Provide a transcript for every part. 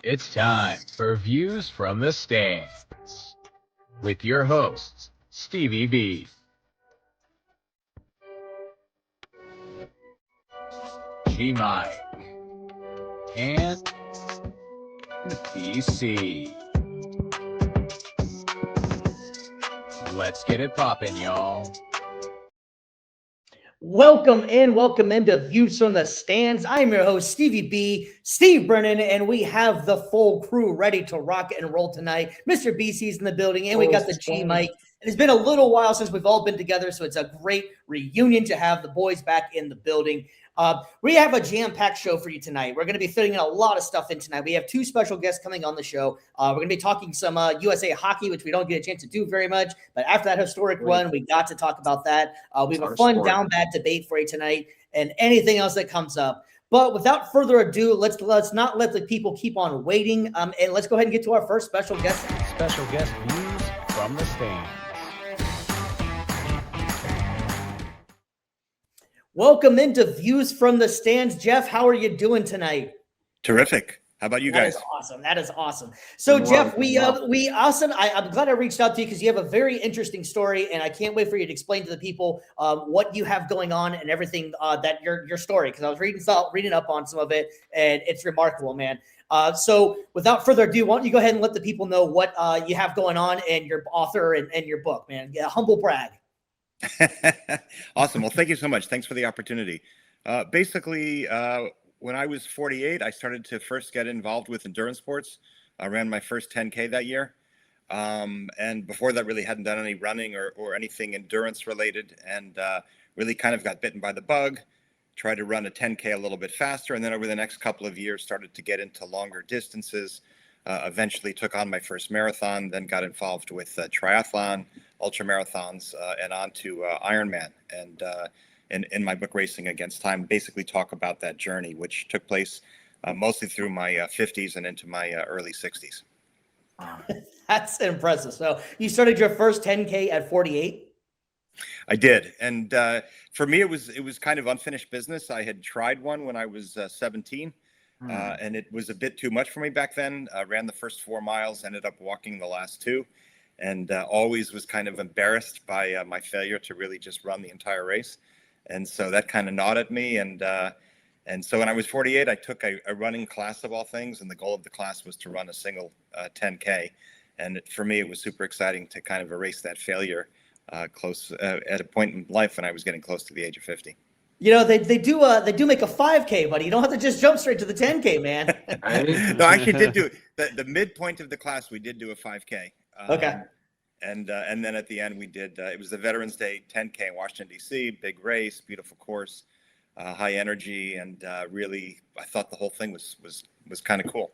It's time for Views from the Stands with your hosts, Stevie B, G Mike, and DC. Let's get it poppin', y'all. Welcome into Views from the Stands. I'm your host, Stevie B, Steve Brennan, and we have the full crew ready to rock and roll tonight. Mr. BC's in the building, and we got the G Mike. And it's been a little while since we've all been together, so it's a great reunion to have the boys back in the building. We have a jam-packed show for you tonight. We're going to be fitting in a lot of stuff in tonight. We have two special guests coming on the show. We're going to be talking some USA hockey, which we don't get a chance to do very much. But after that historic run, we got to talk about that. We have a fun down-bad debate for you tonight and anything else that comes up. But without further ado, let's not let the people keep on waiting. And let's go ahead and get to our first special guest. Special guest Views from the Stands. Welcome into Views from the Stands. Jeff, how are you doing tonight? Terrific. How about you guys? That is awesome. That is awesome. So, Jeff, I'm glad I reached out to you because you have a very interesting story, and I can't wait for you to explain to the people what you have going on and everything that your story. Because I was reading up on some of it, and it's remarkable, man. So, without further ado, why don't you go ahead and let the people know what you have going on and your author and your book, man? Yeah, humble brag. Awesome. Well, thank you so much. Thanks for the opportunity. Basically, when I was 48, I started to first get involved with endurance sports. I ran my first 10K that year. And before that, really hadn't done any running or anything endurance related, and really kind of got bitten by the bug, tried to run a 10K a little bit faster. And then over the next couple of years, started to get into longer distances, eventually took on my first marathon, then got involved with triathlon, ultra marathons, and on to Ironman. And in my book, Racing Against Time, basically talk about that journey, which took place mostly through my 50s and into my early 60s. That's impressive. So you started your first 10K at 48? I did. And for me, it was kind of unfinished business. I had tried one when I was 17. And it was a bit too much for me back then. Ran the first 4 miles, ended up walking the last 2, and always was kind of embarrassed by my failure to really just run the entire race. And so that kind of gnawed at me. And so when I was 48, I took a running class of all things, and the goal of the class was to run a single 10K. And for me, it was super exciting to kind of erase that failure close at a point in life when I was getting close to the age of 50. You know, they do make a 5K, buddy. You don't have to just jump straight to the 10K, man. No, I actually did do the midpoint of the class. We did do a 5K. Okay. And then at the end we did. It was the Veterans Day 10K in Washington D.C. Big race, beautiful course, high energy, and really I thought the whole thing was kind of cool.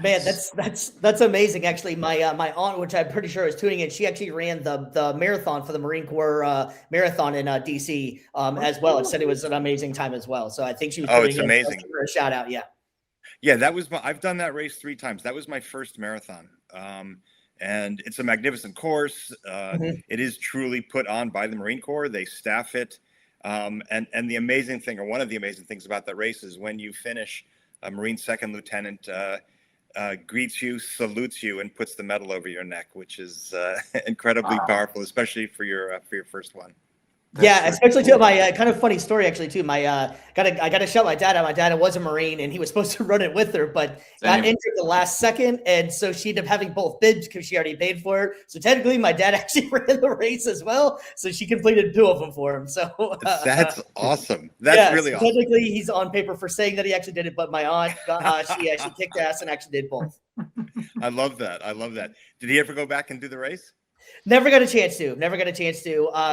Man, that's amazing. Actually, my aunt, which I'm pretty sure is tuning in, she actually ran the marathon for the Marine Corps marathon in DC as well, and said it was an amazing time as well. So I think she was. Oh, it's amazing. Give her a shout out, yeah. Yeah, that was I've done that race 3 times. That was my first marathon, and it's a magnificent course. It is truly put on by the Marine Corps. They staff it, and the amazing thing, or one of the amazing things about that race, is when you finish, a Marine second lieutenant greets you, salutes you, and puts the medal over your neck, which is incredibly powerful, especially for your first one. Yeah, especially too. My kind of funny story actually too. I got to shout my dad out. My dad was a Marine, and he was supposed to run it with her, but got injured the last second, and so she ended up having both bids because she already paid for it. So technically, my dad actually ran the race as well, so she completed 2 of them for him. So that's awesome. That's really awesome. Technically, he's on paper for saying that he actually did it, but my aunt she kicked ass and actually did both. I love that. Did he ever go back and do the race? Never got a chance to.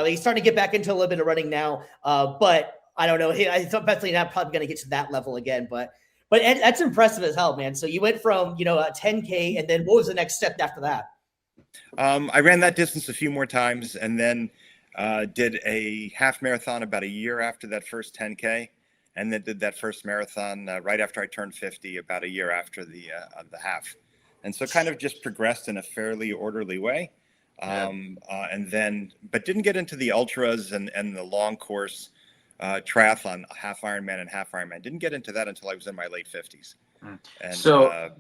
He's starting to get back into a little bit of running now, but I don't know. I thought definitely not probably going to get to that level again. But that's impressive as hell, man. So you went from a 10K, and then what was the next step after that? I ran that distance a few more times, and then did a half marathon about a year after that first 10K, and then did that first marathon right after I turned 50, about a year after the half. And so kind of just progressed in a fairly orderly way. And then, but didn't get into the ultras and the long course triathlon, half Ironman and half Ironman. Didn't get into that until I was in my late 50s. And so,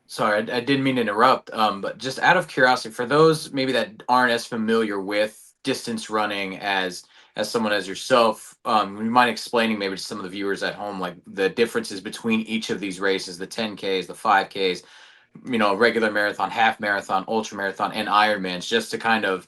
sorry, I didn't mean to interrupt, but just out of curiosity, for those maybe that aren't as familiar with distance running as someone as yourself, you mind explaining maybe to some of the viewers at home, like the differences between each of these races, the 10Ks, the 5Ks, regular marathon, half marathon, ultra marathon, and Ironmans, just to kind of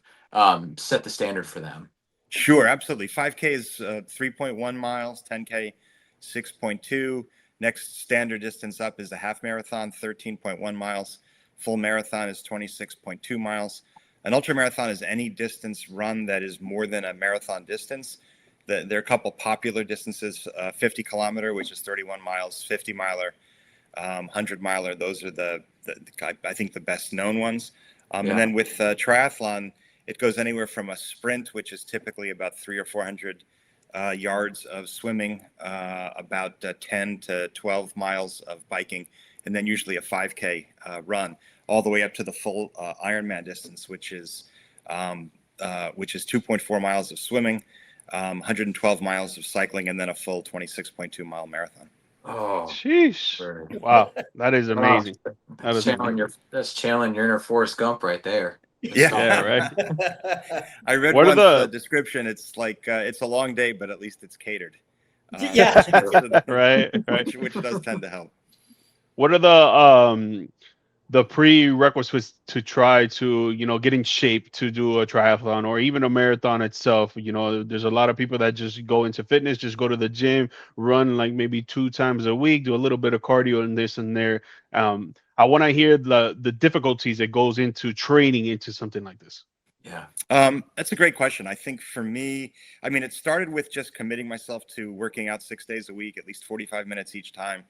set the standard for them. Sure, absolutely. 5K is 3.1 miles, 10K 6.2. Next standard distance up is the half marathon, 13.1 miles. Full marathon is 26.2 miles. An ultra marathon is any distance run that is more than a marathon distance. There are a couple popular distances, 50 kilometer, which is 31 miles, 50 miler, 100 miler. Those are I think the best known ones. And then with triathlon, it goes anywhere from a sprint, which is typically about 300 or 400 yards of swimming, about 10 to 12 miles of biking, and then usually a 5K run, all the way up to the full Ironman distance, which is 2.4 miles of swimming, 112 miles of cycling, and then a full 26.2 mile marathon. Oh, sheesh! Wow, that is amazing. That's channeling your inner Forrest Gump right there. Yeah, right. I read What are the description. It's like it's a long day, but at least it's catered. Yeah, right. Which does tend to help. What are the prerequisites to try to get in shape to do a triathlon or even a marathon itself? There's a lot of people that just go into fitness, just go to the gym, run like maybe 2 times a week, do a little bit of cardio and this and there. I want to hear the difficulties that goes into training into something like this. Yeah. That's a great question. I think for me, it started with just committing myself to working out 6 days a week, at least 45 minutes each time.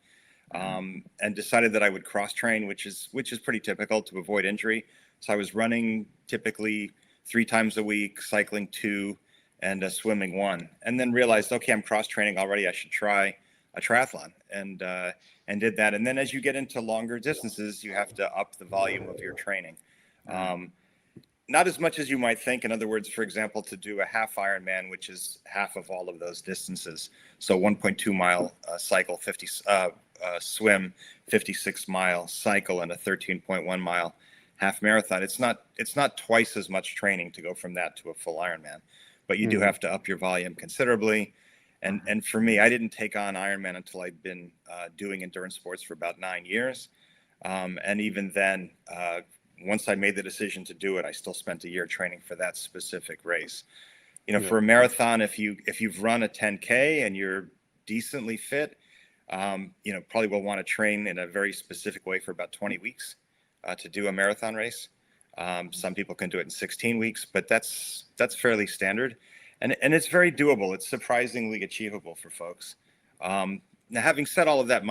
And decided that I would cross train, which is pretty typical to avoid injury. So I was running typically 3 times a week, cycling 2, and swimming 1. And then realized, okay, I'm cross training already. I should try a triathlon, and did that. And then as you get into longer distances, you have to up the volume of your training. Not as much as you might think. In other words, for example, to do a half Ironman, which is half of all of those distances, so 1.2 mile cycle, 50 swim, 56 mile cycle, and a 13.1 mile half marathon. It's not twice as much training to go from that to a full Ironman, but you do have to up your volume considerably. And for me, I didn't take on Ironman until I'd been doing endurance sports for about 9 years, and even then, once I made the decision to do it, I still spent a year training for that specific race. For a marathon, if you've run a 10K and you're decently fit, probably will want to train in a very specific way for about 20 weeks to do a marathon race. Some people can do it in 16 weeks, but that's fairly standard, and it's very doable. It's surprisingly achievable for folks. Now, having said all of that,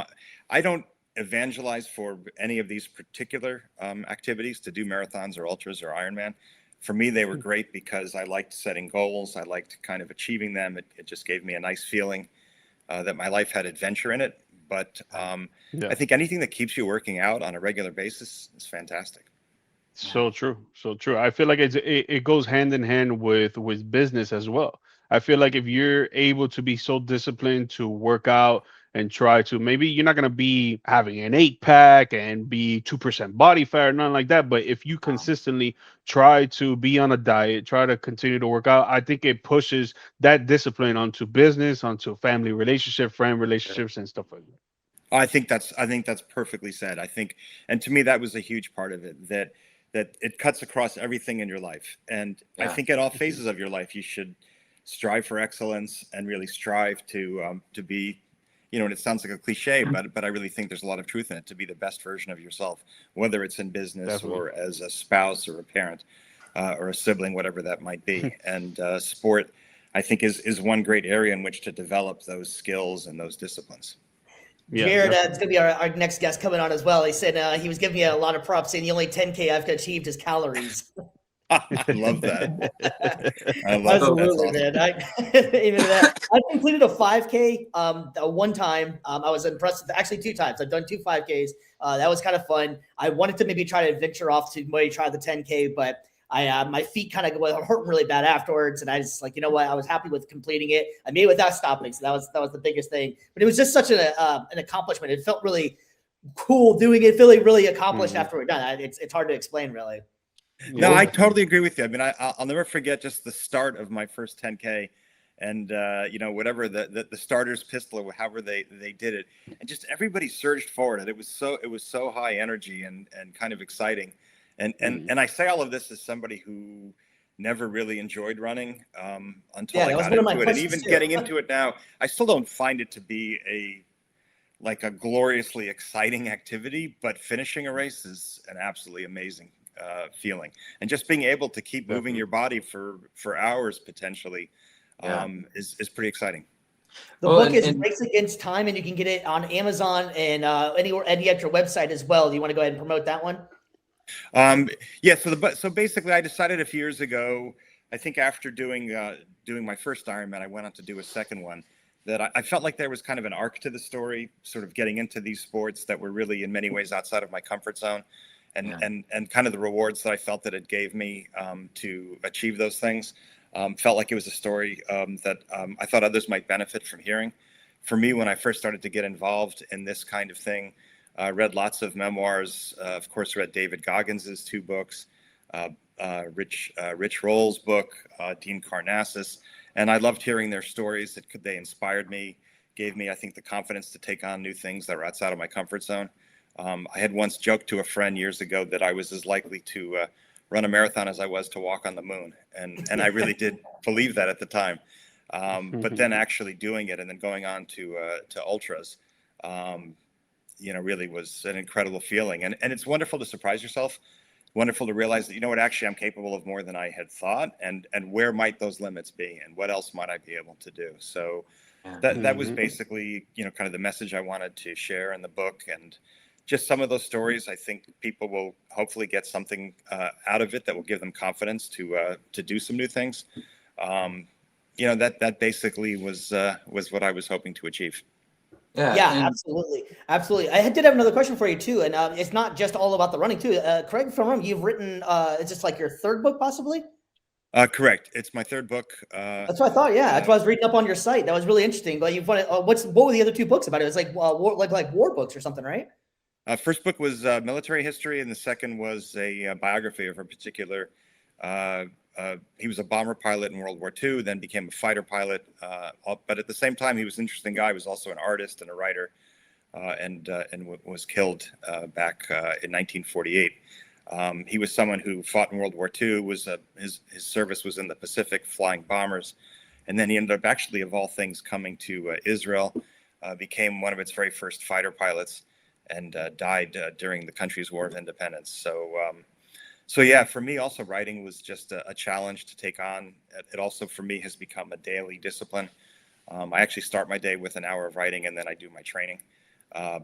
I don't evangelize for any of these particular activities to do marathons or ultras or Ironman. For me, they were great because I liked setting goals. I liked kind of achieving them. It just gave me a nice feeling that my life had adventure in it. But I think anything that keeps you working out on a regular basis is fantastic. So true. I feel like it goes hand in hand with business as well. I feel like if you're able to be so disciplined to work out and try to, maybe you're not going to be having an 8-pack and be 2% body fat or nothing like that, but if you consistently try to be on a diet, try to continue to work out, I think it pushes that discipline onto business, onto family relationship, friend relationships, and stuff like that. I think that's perfectly said. I think, and to me, that was a huge part of it, that it cuts across everything in your life. And I think at all phases of your life, you should strive for excellence and really strive to be, and it sounds like a cliche, but I really think there's a lot of truth in it, to be the best version of yourself, whether it's in business or as a spouse or a parent or a sibling, whatever that might be. And sport, I think, is one great area in which to develop those skills and those disciplines. Jared, it's going to be our next guest coming on as well. He said he was giving me a lot of props, saying the only 10K I've achieved is calories. I love that. Absolutely, man. Even that. I completed a 5K one time. I was impressed with, actually 2 times. I've done 2 5Ks. That was kind of fun. I wanted to maybe try to venture off to maybe try the 10K, but my feet kind of were hurting really bad afterwards, and I just like, you know what, I was happy with completing it. I made it without stopping, so that was the biggest thing. But it was just such an accomplishment. It felt really cool doing it, feeling really accomplished after we're done. It's hard to explain, really. No, I totally agree with you. I mean, I'll never forget just the start of my first 10K, and you know, whatever the starter's pistol or however they did it, and just everybody surged forward, and it was so high energy and kind of exciting, and I say all of this as somebody who never really enjoyed running until I got into it, and even getting into it now, I still don't find it to be a gloriously exciting activity, but finishing a race is an absolutely amazing feeling, and just being able to keep moving your body for hours potentially is pretty exciting. The book is Race Against Time, and you can get it on Amazon and any at your website as well. Do you want to go ahead and promote that one? Yeah. So basically, I decided a few years ago, I think after doing my first Ironman, I went on to do a second one, that I felt like there was kind of an arc to the story, sort of getting into these sports that were really in many ways outside of my comfort zone. And kind of the rewards that I felt that it gave me to achieve those things. Felt like it was a story that I thought others might benefit from hearing. For me, when I first started to get involved in this kind of thing, I read lots of memoirs. Of course, read David Goggins' 2 books, Rich Roll's book, Dean Karnassus, and I loved hearing their stories. They inspired me, gave me, I think, the confidence to take on new things that were outside of my comfort zone. I had once joked to a friend years ago that I was as likely to run a marathon as I was to walk on the moon. And I really did believe that at the time. But then actually doing it and then going on to ultras, you know, really was an incredible feeling. And it's wonderful to surprise yourself, wonderful to realize that, you know what, actually I'm capable of more than I had thought. And where might those limits be, and what else might I be able to do? So that was basically, you know, kind of the message I wanted to share in the book. And just some of those stories, I think people will hopefully get something out of it that will give them confidence to do some new things. You know, that basically was what I was hoping to achieve. Yeah, absolutely. I did have another question for you too, and it's not just all about the running too. Correct me if I'm wrong, you've written it's just like your 3rd book possibly? Correct. It's my 3rd book. That's what I thought. Yeah, that's what I was reading up on your site. That was really interesting. But what were the other 2 books about? It was like war books or something, right? First book was military history, and the second was a biography of a particular. He was a bomber pilot in World War II, then became a fighter pilot. But at the same time, he was an interesting guy. He was also an artist and a writer, and was killed back in 1948. He was someone who fought in World War II. His service was in the Pacific, flying bombers, and then he ended up actually, of all things, coming to Israel, became one of its very first fighter pilots, and died during the country's War of Independence. So yeah, for me also writing was just a challenge to take on. It also for me has become a daily discipline. I actually start my day with an hour of writing, and then I do my training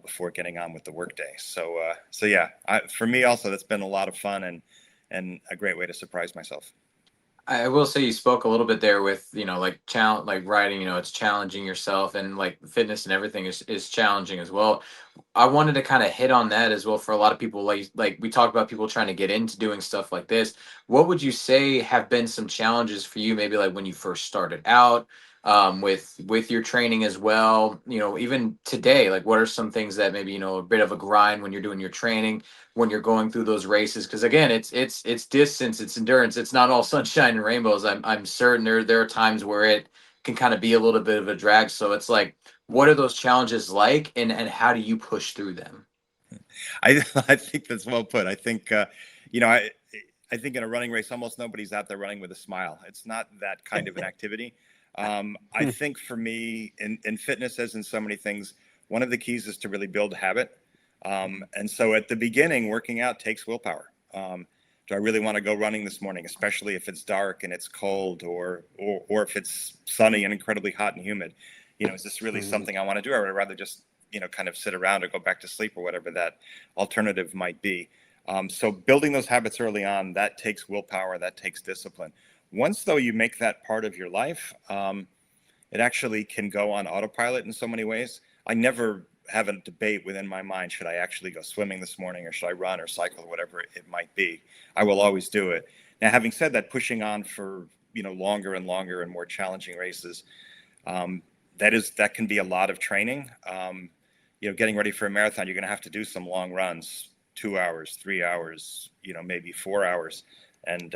before getting on with the workday. So yeah, for me also that's been a lot of fun and a great way to surprise myself. I will say you spoke a little bit there with, you know, like writing, you know, it's challenging yourself, and like fitness and everything is challenging as well. I wanted to kind of hit on that as well for a lot of people. Like we talked about people trying to get into doing stuff like this. What would you say have been some challenges for you, maybe like when you first started out, with your training as well? You know, even today, like what are some things that maybe, you know, a bit of a grind when you're doing your training, when you're going through those races? Because again, it's distance, it's endurance. It's not all sunshine and rainbows. I'm certain there are times where it can kind of be a little bit of a drag. So it's like, what are those challenges like, and how do you push through them? I think that's well put. I think you know, I think in a running race, almost nobody's out there running with a smile. It's not that kind of an activity. I think for me, in fitness, as in so many things, one of the keys is to really build a habit. And so at the beginning, working out takes willpower. Do I really want to go running this morning, especially if it's dark and it's cold, or if it's sunny and incredibly hot and humid? You know, is this really something I want to do, or would I rather just, you know, kind of sit around or go back to sleep, or whatever that alternative might be? So building those habits early on, that takes willpower, that takes discipline. Once, though, you make that part of your life, it actually can go on autopilot in so many ways. I never have a debate within my mind, should I actually go swimming this morning, or should I run or cycle, or whatever it might be. I will always do it. Now, having said that, pushing on for, longer and longer and more challenging races, that can be a lot of training. Getting ready for a marathon, you're going to have to do some long runs, 2 hours, 3 hours, maybe 4 hours. And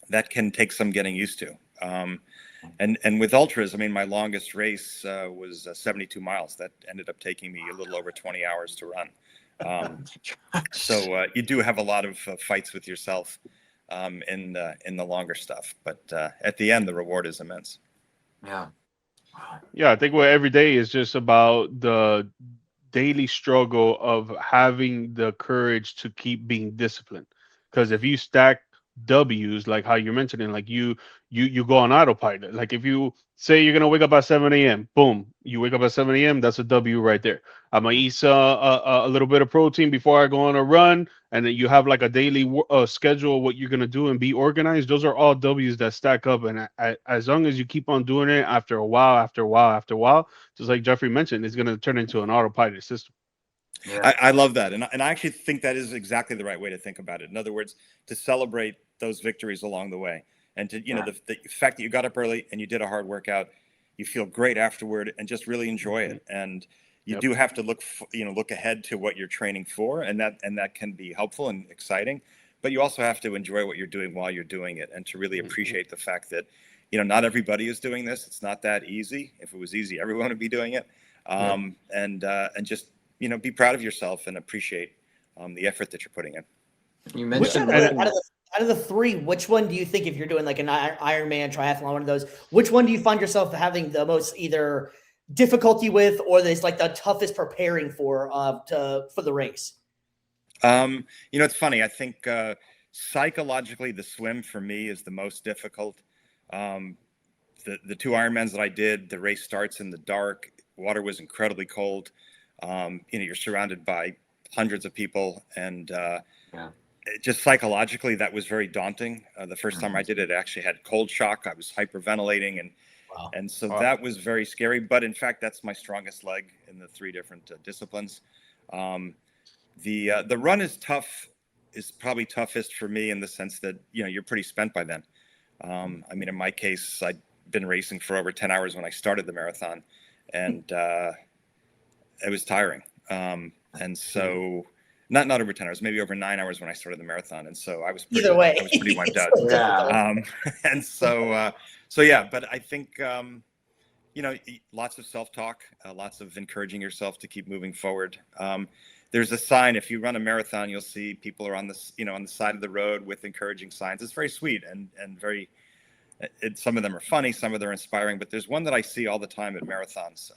that can take some getting used to. And with ultras, I mean, my longest race was 72 miles. That ended up taking me a little over 20 hours to run. So you do have a lot of fights with yourself in the longer stuff. But at the end, the reward is immense. Yeah. Yeah, I think what every day is just about the daily struggle of having the courage to keep being disciplined. Because if you stack W's, like how you're mentioning, like you go on autopilot. Like if you say you're gonna wake up at 7 a.m., boom, you wake up at 7 a.m. That's a W right there. I'm gonna eat a little bit of protein before I go on a run, and then you have like a daily schedule of what you're gonna do and be organized. Those are all W's that stack up, and as long as you keep on doing it, after a while, after a while, after a while, just like Jeffrey mentioned, it's gonna turn into an autopilot system. Yeah. I love that. And I actually think that is exactly the right way to think about it. In other words, to celebrate those victories along the way. And to, the fact that you got up early and you did a hard workout, you feel great afterward and just really enjoy it. And you do have to look ahead to what you're training for. And that can be helpful and exciting. But you also have to enjoy what you're doing while you're doing it and to really appreciate the fact that, not everybody is doing this. It's not that easy. If it was easy, everyone would be doing it. And just, be proud of yourself and appreciate the effort that you're putting in. You mentioned out of the three, which one do you think, if you're doing like an Ironman triathlon, one of those, which one do you find yourself having the most either difficulty with, or that's like the toughest preparing for the race? It's funny. I think psychologically, the swim for me is the most difficult. The 2 Ironmans that I did, the race starts in the dark. Water was incredibly cold. You're surrounded by hundreds of people, and just psychologically, that was very daunting. The first time I did it, I actually had cold shock. I was hyperventilating, and so that was very scary. But in fact, that's my strongest leg in the 3 different disciplines. The run is tough, is probably toughest for me in the sense that you're pretty spent by then. I mean, in my case, I'd been racing for over 10 hours when I started the marathon, and it was tiring. And so not over 10 hours, maybe over 9 hours when I started the marathon. And so I was pretty wiped out. And so yeah, but I think, lots of self-talk, lots of encouraging yourself to keep moving forward. There's a sign, if you run a marathon, you'll see people are on the side of the road with encouraging signs. It's very sweet and very, some of them are funny, some of them are inspiring, but there's one that I see all the time at marathons.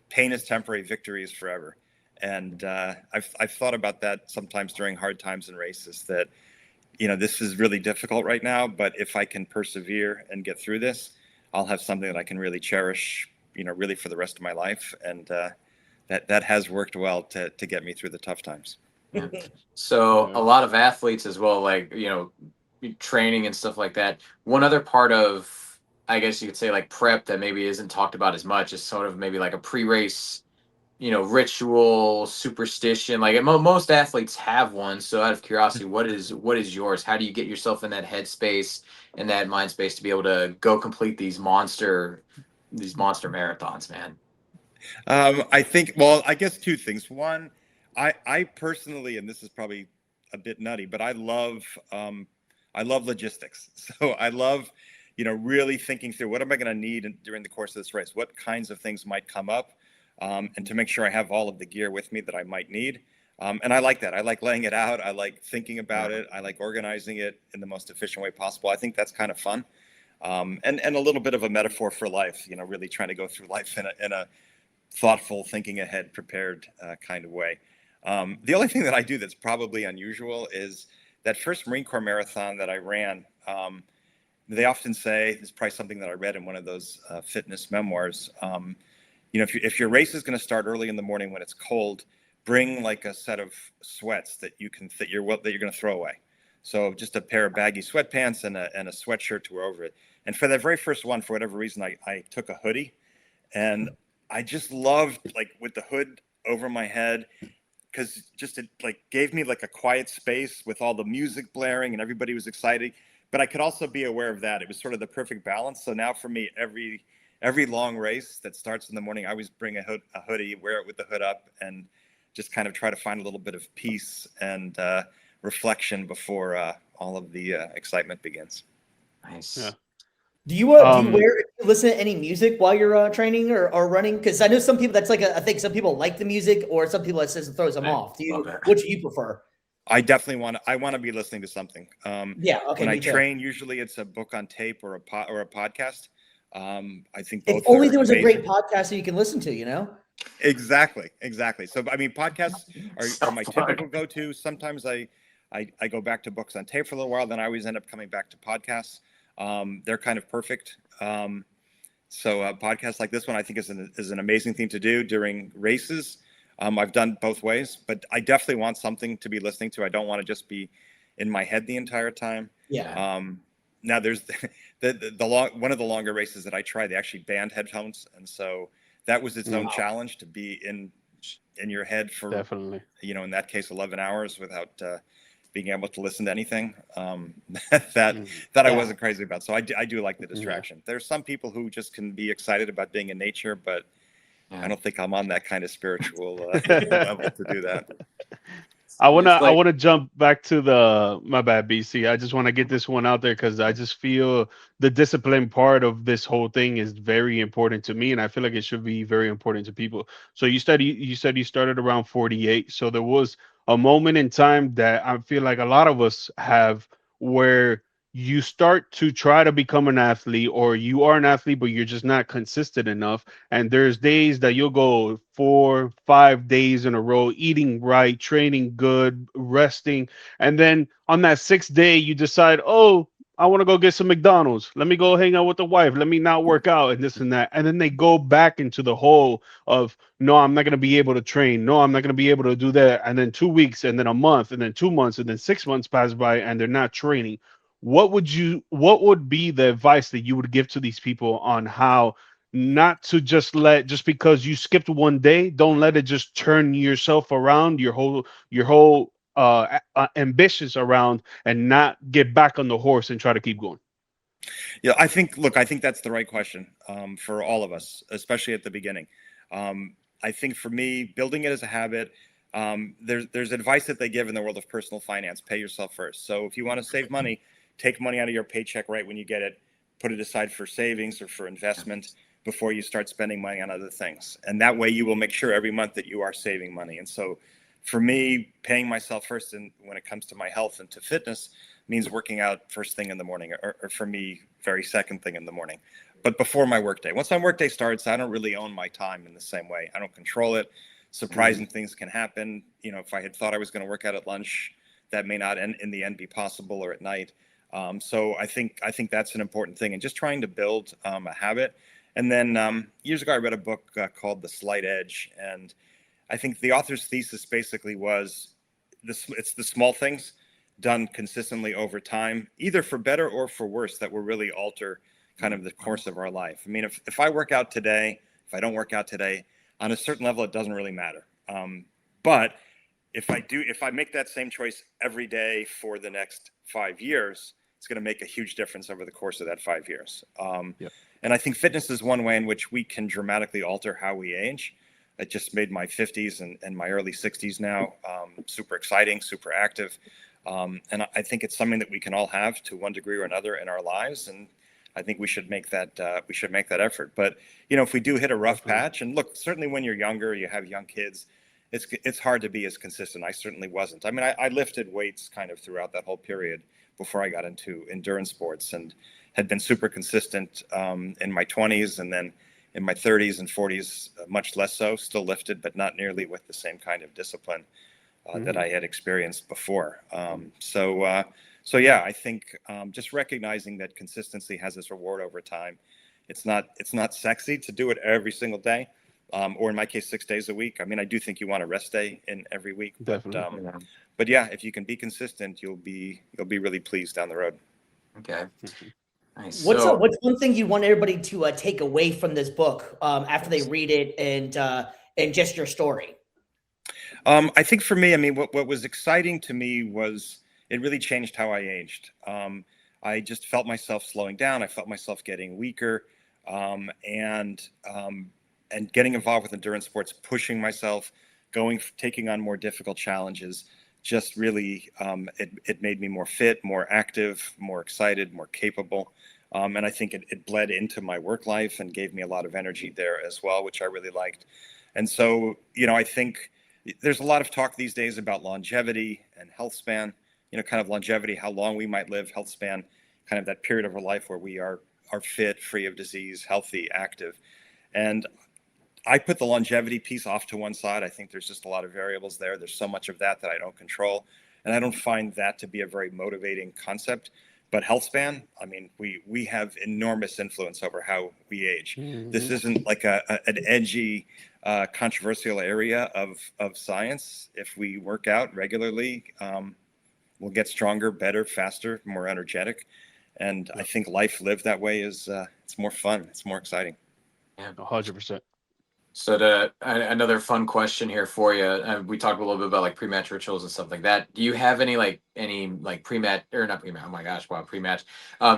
Pain is temporary, victory is forever. And I've thought about that sometimes during hard times in races, that, this is really difficult right now, but if I can persevere and get through this, I'll have something that I can really cherish, really for the rest of my life. And that has worked well to get me through the tough times. Yeah. So a lot of athletes as well, like, training and stuff like that. One other part of, I guess you could say, like prep that maybe isn't talked about as much is sort of maybe like a pre-race, ritual, superstition. Like most athletes have one. So out of curiosity, what is yours? How do you get yourself in that headspace and that mind space to be able to go complete these monster marathons, man? I think, well, I guess 2 things. One, I personally, and this is probably a bit nutty, but I love logistics. So I love, really thinking through what am I going to need during the course of this race? What kinds of things might come up? And to make sure I have all of the gear with me that I might need. And I like that. I like laying it out. I like thinking about it. I like organizing it in the most efficient way possible. I think that's kind of fun. And a little bit of a metaphor for life, really trying to go through life in a thoughtful, thinking ahead, prepared kind of way. The only thing that I do that's probably unusual is that first Marine Corps marathon that I ran. They often say, it's probably something that I read in one of those fitness memoirs. If your race is going to start early in the morning when it's cold, bring like a set of sweats that you're going to throw away. So just a pair of baggy sweatpants and a sweatshirt to wear over it. And for that very first one, for whatever reason, I took a hoodie, and I just loved, like, with the hood over my head, because just it like gave me like a quiet space with all the music blaring and everybody was excited, but I could also be aware of that. It was sort of the perfect balance. So now for me, every long race that starts in the morning, I always bring a hoodie, wear it with the hood up, and just kind of try to find a little bit of peace and reflection before all of the excitement begins. Nice. Yeah. Do you listen to any music while you're training or running? Because I know some people that's like I think some people like the music, or some people that says it throws them off. What do you prefer? I definitely want to be listening to something. Yeah, okay. When I me too. train, usually it's a book on tape or a podcast. I think If both only are there was a amazing. great podcast that you can listen to, you know? Exactly. So I mean, podcasts So are my fun. typical go-to. Sometimes I go back to books on tape for a little while, then I always end up coming back to podcasts. They're kind of perfect. So podcasts like this one, I think is an amazing thing to do during races. I've done both ways, but I definitely want something to be listening to. I don't want to just be in my head the entire time. Yeah. Now there's one of the longer races that I tried, they actually banned headphones, and so that was its own challenge, to be in your head for Definitely. in that case 11 hours without being able to listen to anything. That I wasn't crazy about. So I do like the distraction. There's some people who just can be excited about being in nature, but I don't think I'm on that kind of spiritual level to do that. I wanna jump back to my bad, BC. I just want to get this one out there because I just feel the discipline part of this whole thing is very important to me, and I feel like it should be very important to people. So you said you started around 48. So there was a moment in time that I feel like a lot of us have where you start to try to become an athlete, or you are an athlete but you're just not consistent enough, and there's days that you'll go 4, 5 days in a row eating right, training good, resting, and then on that 6th day you decide, oh, I want to go get some McDonald's, let me go hang out with the wife, let me not work out, and this and that, and then they go back into the hole of, no, I'm not going to be able to train, no, I'm not going to be able to do that, and then 2 weeks, and then a month, and then 2 months, and then 6 months pass by and they're not training. What would be the advice that you would give to these people on how not to just because you skipped one day, don't let it just turn yourself around, your whole ambitions around, and not get back on the horse and try to keep going? Yeah, I think that's the right question for all of us, especially at the beginning. I think for me, building it as a habit, there's advice that they give in the world of personal finance: pay yourself first. So if you want to save money, take money out of your paycheck right when you get it, put it aside for savings or for investment before you start spending money on other things. And that way you will make sure every month that you are saving money. And so for me, paying myself first, and when it comes to my health and to fitness, means working out first thing in the morning, or for me, very second thing in the morning, but before my workday. Once my workday starts, I don't really own my time in the same way. I don't control it. Surprising things can happen. If I had thought I was going to work out at lunch, that may not in the end be possible, or at night. So I think that's an important thing, and just trying to build a habit. And then years ago, I read a book called The Slight Edge, and I think the author's thesis basically was it's the small things done consistently over time, either for better or for worse, that will really alter kind of the course of our life. I mean, if I work out today, if I don't work out today, on a certain level, it doesn't really matter. But if I make that same choice every day for the next 5 years, it's going to make a huge difference over the course of that 5 years. And I think fitness is one way in which we can dramatically alter how we age. I just made my 50s and my early 60s now, super exciting, super active. And I think it's something that we can all have to one degree or another in our lives. And I think we should make that effort. But, if we do hit a rough patch, and look, certainly when you're younger, you have young kids, it's hard to be as consistent. I certainly wasn't. I mean, I lifted weights kind of throughout that whole period before I got into endurance sports, and had been super consistent in my 20s, and then in my 30s and 40s, much less so, still lifted, but not nearly with the same kind of discipline that I had experienced before. So yeah, I think just recognizing that consistency has its reward over time. It's not sexy to do it every single day, or in my case, 6 days a week. I mean, I do think you want a rest day in every week, Definitely. but yeah, if you can be consistent, you'll be really pleased down the road. Okay. Nice. What's one thing you want everybody to take away from this book after they read it, and just your story? I think for me, I mean, what was exciting to me was it really changed how I aged. I just felt myself slowing down. I felt myself getting weaker, and getting involved with endurance sports, pushing myself, taking on more difficult challenges. Just really, it made me more fit, more active, more excited, more capable. And I think it bled into my work life and gave me a lot of energy there as well, which I really liked. And so, I think there's a lot of talk these days about longevity and health span, kind of longevity, how long we might live, health span, kind of that period of our life where we are fit, free of disease, healthy, active. And I put the longevity piece off to one side. I think there's just a lot of variables there. There's so much of that I don't control. And I don't find that to be a very motivating concept. But health span, I mean, we have enormous influence over how we age. This isn't like an edgy, controversial area of science. If we work out regularly, we'll get stronger, better, faster, more energetic. And I think life lived that way is it's more fun. It's more exciting. Yeah, 100%. So another fun question here for you. We talked a little bit about like pre-match rituals and stuff like that. Do you have any pre-match or not pre-match? Oh my gosh, wow, pre-match,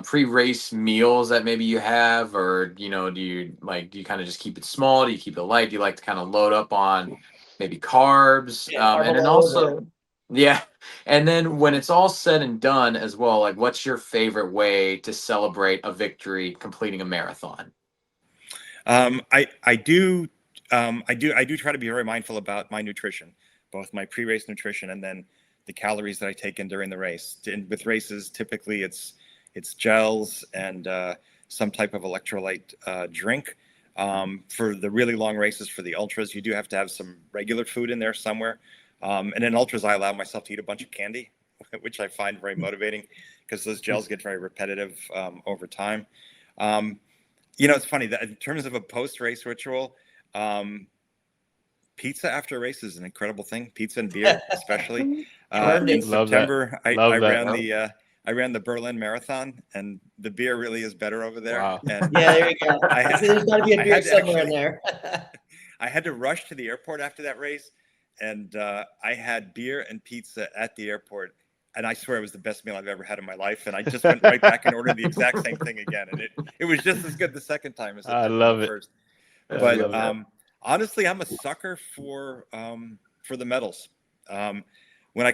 pre-race meals that maybe you have, or do you kind of just keep it small? Do you keep it light? Do you like to kind of load up on maybe carbs? And then also, yeah, and then when it's all said and done as well, like what's your favorite way to celebrate a victory completing a marathon? I do try to be very mindful about my nutrition, both my pre-race nutrition and then the calories that I take in during the race. With races, typically it's gels and some type of electrolyte drink. For the really long races, for the ultras, you do have to have some regular food in there somewhere. And in ultras, I allow myself to eat a bunch of candy, which I find very motivating because those gels get very repetitive over time. It's funny that in terms of a post-race ritual, pizza after a race is an incredible thing. Pizza and beer, especially. In September, I ran the Berlin Marathon, and the beer really is better over there. Wow. And yeah, there you go. There's got to be a beer somewhere in there. I had to rush to the airport after that race, and I had beer and pizza at the airport. And I swear it was the best meal I've ever had in my life. And I just went right back and ordered the exact same thing again. And it was just as good the second time as I love it. First. But honestly, I'm a sucker for the medals. When I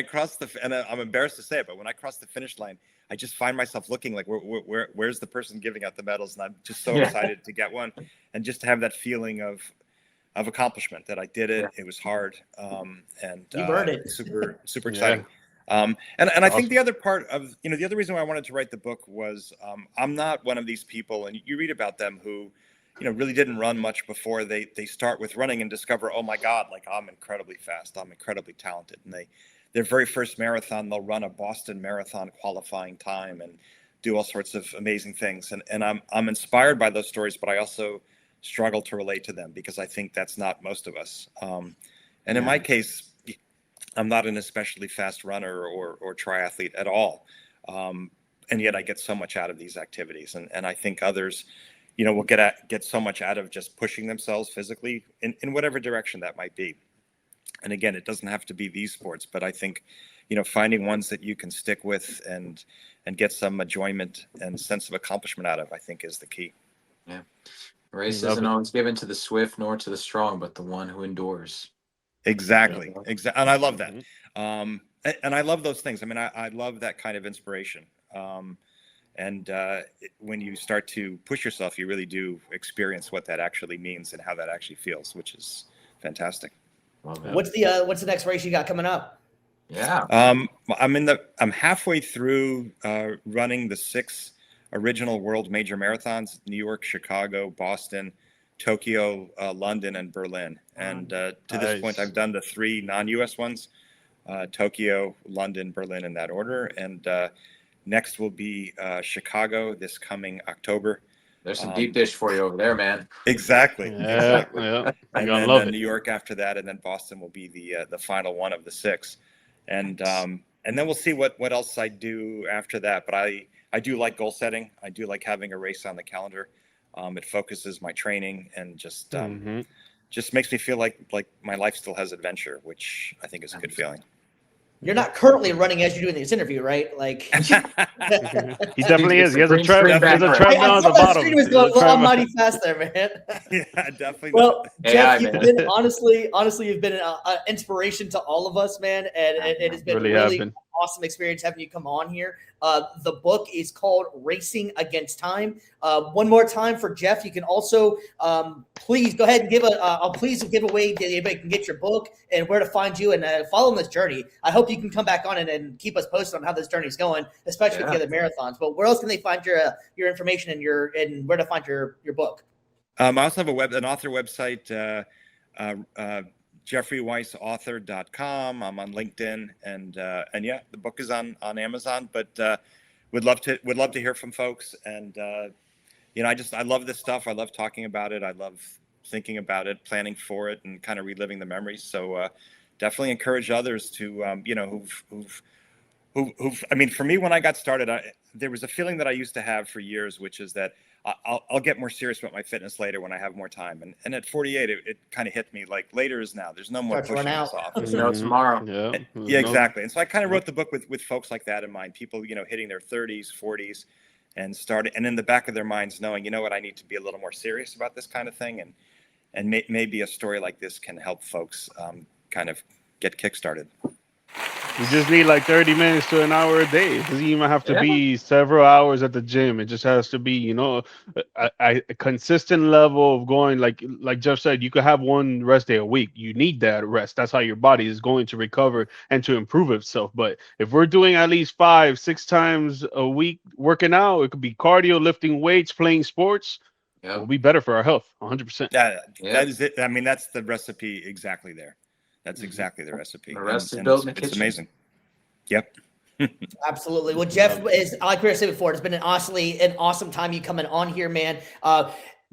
cross and I'm embarrassed to say it, but when I cross the finish line, I just find myself looking like where's the person giving out the medals, and I'm just so excited to get one, and just to have that feeling of accomplishment that I did it. It was hard, and you earned it. super exciting. And I think the other part of, the other reason why I wanted to write the book was I'm not one of these people, and you read about them who, really didn't run much before they start with running and discover, oh my God, like I'm incredibly fast, I'm incredibly talented. And their very first marathon, they'll run a Boston Marathon qualifying time and do all sorts of amazing things. And I'm inspired by those stories, but I also struggle to relate to them because I think that's not most of us. And in my case, I'm not an especially fast runner or triathlete at all. And yet I get so much out of these activities. And I think others, will get so much out of just pushing themselves physically in whatever direction that might be. And again, it doesn't have to be these sports, but I think, finding ones that you can stick with and get some enjoyment and sense of accomplishment out of, I think is the key. Yeah. Race isn't always given to the swift nor to the strong, but the one who endures. Exactly. And I love that. And I love those things. I mean, I love that kind of inspiration. And when you start to push yourself, you really do experience what that actually means and how that actually feels, which is fantastic. What's the next race you got coming up? Yeah. I'm halfway through running the 6 original world major marathons: New York, Chicago, Boston, Tokyo, London, and Berlin. And to this point, I've done the 3 non-US ones: Tokyo, London, Berlin, in that order. And next will be Chicago this coming October. There's some deep dish for you over there, man. Exactly. Yeah. And then New York after that, and then Boston will be the final one of the 6. And then we'll see what else I do after that. But I do like goal setting. I do like having a race on the calendar. It focuses my training and just just makes me feel like my life still has adventure, which I think is a good feeling. You're not currently running as you're doing this interview, right? Like He definitely is. He has a treadmill I at the saw that bottom. screen was going almighty fast there, man. Yeah, definitely. Well, Jeff, AI, you've man. been honestly, you've been an inspiration to all of us, man, and it has been really awesome experience having you come on here. The book is called Racing Against Time. One more time for Jeff, you can also please go ahead and give away that everybody can get your book and where to find you and follow on this journey. I hope you can come back on and keep us posted on how this journey is going, especially with the other marathons. But where else can they find your information and where to find your book? I also have an author website, JeffreyWeissAuthor.com. I'm on LinkedIn, and yeah, the book is on Amazon. But would love to hear from folks. And I love this stuff. I love talking about it. I love thinking about it, planning for it, and kind of reliving the memories. So definitely encourage others to who've. I mean, for me, when I got started, there was a feeling that I used to have for years, which is that I'll get more serious about my fitness later when I have more time. And at 48, it kind of hit me like later is now. There's no more pushing this off. Tomorrow. Yeah, exactly. And so I kind of wrote the book with folks like that in mind. People, hitting their 30s, 40s, and in the back of their minds knowing, I need to be a little more serious about this kind of thing. And maybe a story like this can help folks kind of get kickstarted. You just need like 30 minutes to an hour a day. It doesn't even have to be several hours at the gym. It just has to be, a consistent level of going. Like Jeff said, you could have one rest day a week. You need that rest. That's how your body is going to recover and to improve itself. But if we're doing at least 5-6 times a week working out, it could be cardio, lifting weights, playing sports. It will be better for our health, 100%. That is it. I mean, that's the recipe exactly there. That's exactly the recipe. The rest is built in the kitchen. It's amazing. Yep. Absolutely. Well, Jeff, like we were saying before, it's been an awesome time you coming on here, man.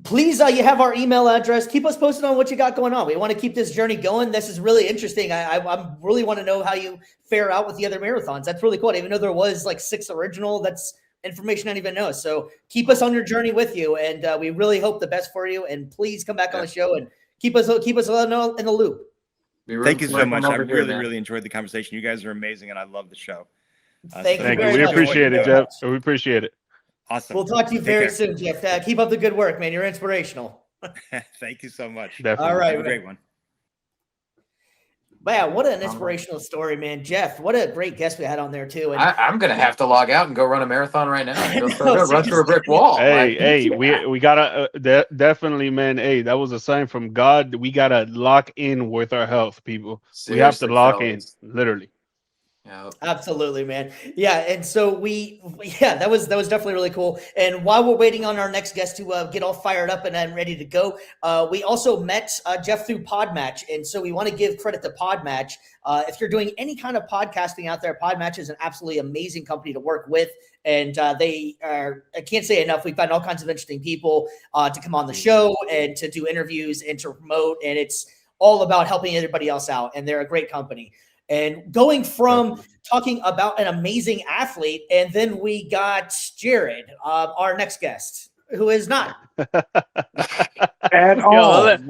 Please, you have our email address. Keep us posted on what you got going on. We want to keep this journey going. This is really interesting. I really want to know how you fare out with the other marathons. That's really cool. Even though there was like 6 original, that's information I didn't even know. So keep us on your journey with you, and we really hope the best for you. And please come back on the show and keep us in the loop. Thank you so much. I really enjoyed the conversation. You guys are amazing, and I love the show. Thank you. We appreciate it, Jeff. We appreciate it. Awesome. We'll talk to you very soon, Jeff. Keep up the good work, man. You're inspirational. Thank you so much. Definitely. All right. Have a great one. Wow, what an inspirational story, man. Jeff, what a great guest we had on there, too. And I'm going to have to log out and go run a marathon right now. Go run through a brick wall. Hey, we got to definitely, man. Hey, that was a sign from God. We got to lock in with our health, people. Seriously, we have to lock fellas. in, literally. Yeah. Absolutely, man. Yeah, and so that was definitely really cool. And while we're waiting on our next guest to get all fired up and ready to go, we also met Jeff through Podmatch, and so we want to give credit to Podmatch. If you're doing any kind of podcasting out there, Podmatch is an absolutely amazing company to work with, and they are. I can't say enough. We've gotten all kinds of interesting people to come on the show and to do interviews and to promote, and it's all about helping everybody else out. And they're a great company. And going from talking about an amazing athlete, and then we got Jared, our next guest, who is not. At all. Don't let him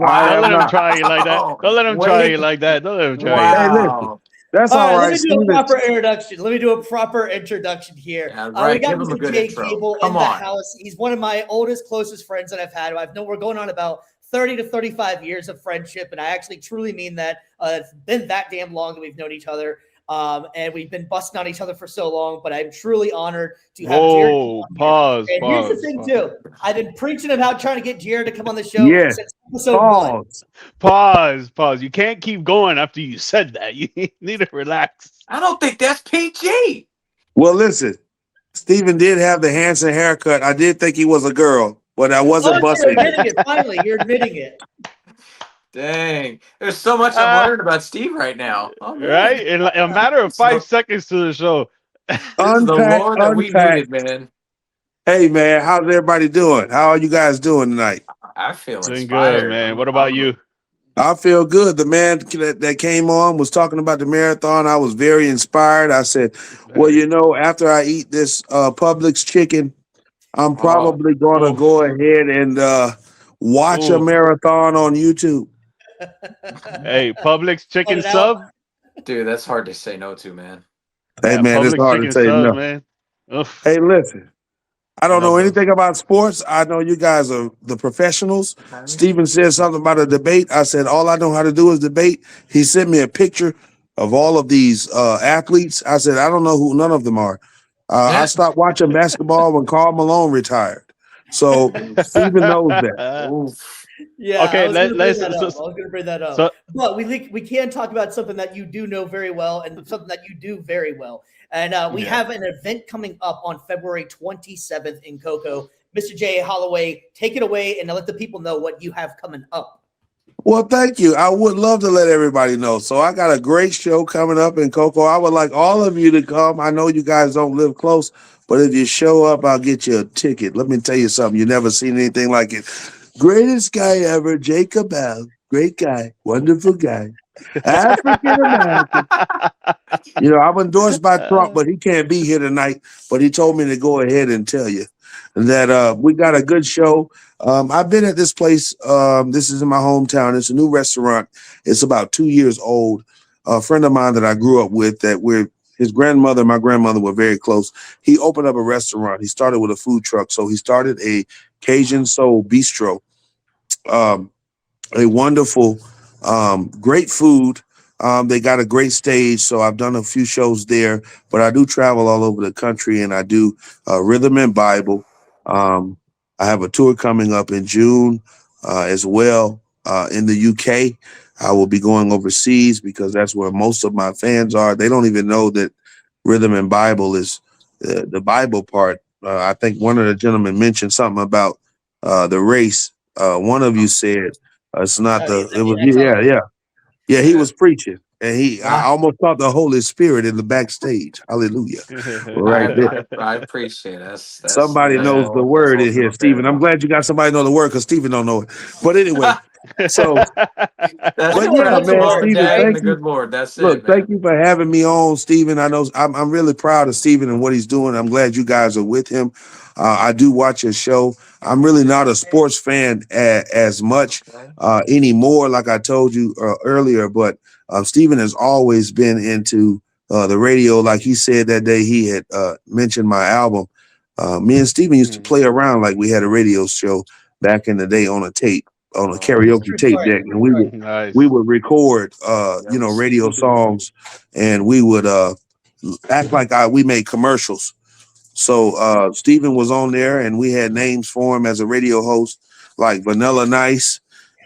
try you like that. Don't let him try you like that. Don't let him try you. Hey, listen, that's all right. Let me do a proper introduction. Let me do a proper introduction here. Yeah, right. We got Give him a Mr. good intro. JKABEL Come in the on. house. He's one of my oldest, closest friends that I've had. We're going on about 30 to 35 years of friendship, and I actually truly mean that. It's been that damn long that we've known each other, and we've been busting on each other for so long, but I'm truly honored to have Jared come on pause. here. And here's the thing, too. I've been preaching about trying to get Jared to come on the show Yes. since episode 1. Pause. You can't keep going after you said that. You need to relax. I don't think that's PG. Well, listen, Stephen did have the Hanson haircut. I did think he was a girl, but I wasn't busting. You're admitting it. Finally, you're admitting it. Dang. There's so much I'm learning about Steve right now. Oh, man. Right? In a matter of 5 seconds to the show. This is the Lord that we needed, man. Hey, man, how's everybody doing? How are you guys doing tonight? I feel Doing inspired. good, man. What about you? I feel good. The man that came on was talking about the marathon. I was very inspired. I said, well, after I eat this Publix chicken, I'm probably going to go ahead and watch a marathon on YouTube. Hey, Publix Cut chicken it out. sub. Dude, that's hard to say no to, man. Hey Yeah, man, it's Publix hard to chicken say sub, no. man. Oof, Hey, listen. I I don't know love those. anything about sports. I know you guys are the professionals. Steven said something about a debate. I said, all I know how to do is debate. He sent me a picture of all of these athletes. I said, I don't know who none of them are. I stopped watching basketball when Karl Malone retired. So Steven knows that. Oof. Yeah, I Okay, was going to bring let's that up. I was going to bring that up. so But we can talk about something that you do know very well and something that you do very well. And we yeah. have an event coming up on February 27th in Cocoa. Mr. J. Holloway, take it away and let the people know what you have coming up. Well, thank you. I would love to let everybody know. So I got a great show coming up in Cocoa. I would like all of you to come. I know you guys don't live close, but if you show up, I'll get you a ticket. Let me tell you something. You've never seen anything like it. Greatest guy ever, JKABEL. Great guy. Wonderful guy. African American. You know, I'm endorsed by Trump, but he can't be here tonight. But he told me to go ahead and tell you that we got a good show. I've been at this place. This is in my hometown. It's a new restaurant. It's about 2 years old. A friend of mine that I grew up with, his grandmother and my grandmother were very close. He opened up a restaurant. He started with a food truck. So he started a Cajun Soul Bistro. A wonderful, great food. They got a great stage, so I've done a few shows there, but I do travel all over the country, and I do Rhythm and Bible. I have a tour coming up in June as well in the UK. I will be going overseas because that's where most of my fans are. They don't even know that Rhythm and Bible is the Bible part. I think one of the gentlemen mentioned something about the race. One of you said it's not Oh, it was yeah. yeah, he was preaching, and I Wow. almost thought the Holy Spirit in the backstage. Hallelujah. Right there. I appreciate it. Somebody That's knows the that's word in here, also Stephen. I'm variable. glad you got somebody to know the word because Stephen don't know it. But anyway, so That's but Everyone yeah, knows that's the man, mom and words, Stephen, dad right? and thank the you. good Lord. That's it, Look, thank man. you for having me on, Stephen. I know I'm really proud of Stephen and what he's doing. I'm glad you guys are with him. I do watch his show. I'm really not a sports fan as much anymore, like I told you earlier, but Stephen has always been into the radio. Like he said that day he had mentioned my album. Me and Stephen used to play around like we had a radio show back in the day on a tape, on a karaoke True tape story. deck, and we would Nice. record radio songs, and we would act like we made commercials. So Stephen was on there, and we had names for him as a radio host, like Vanilla Nice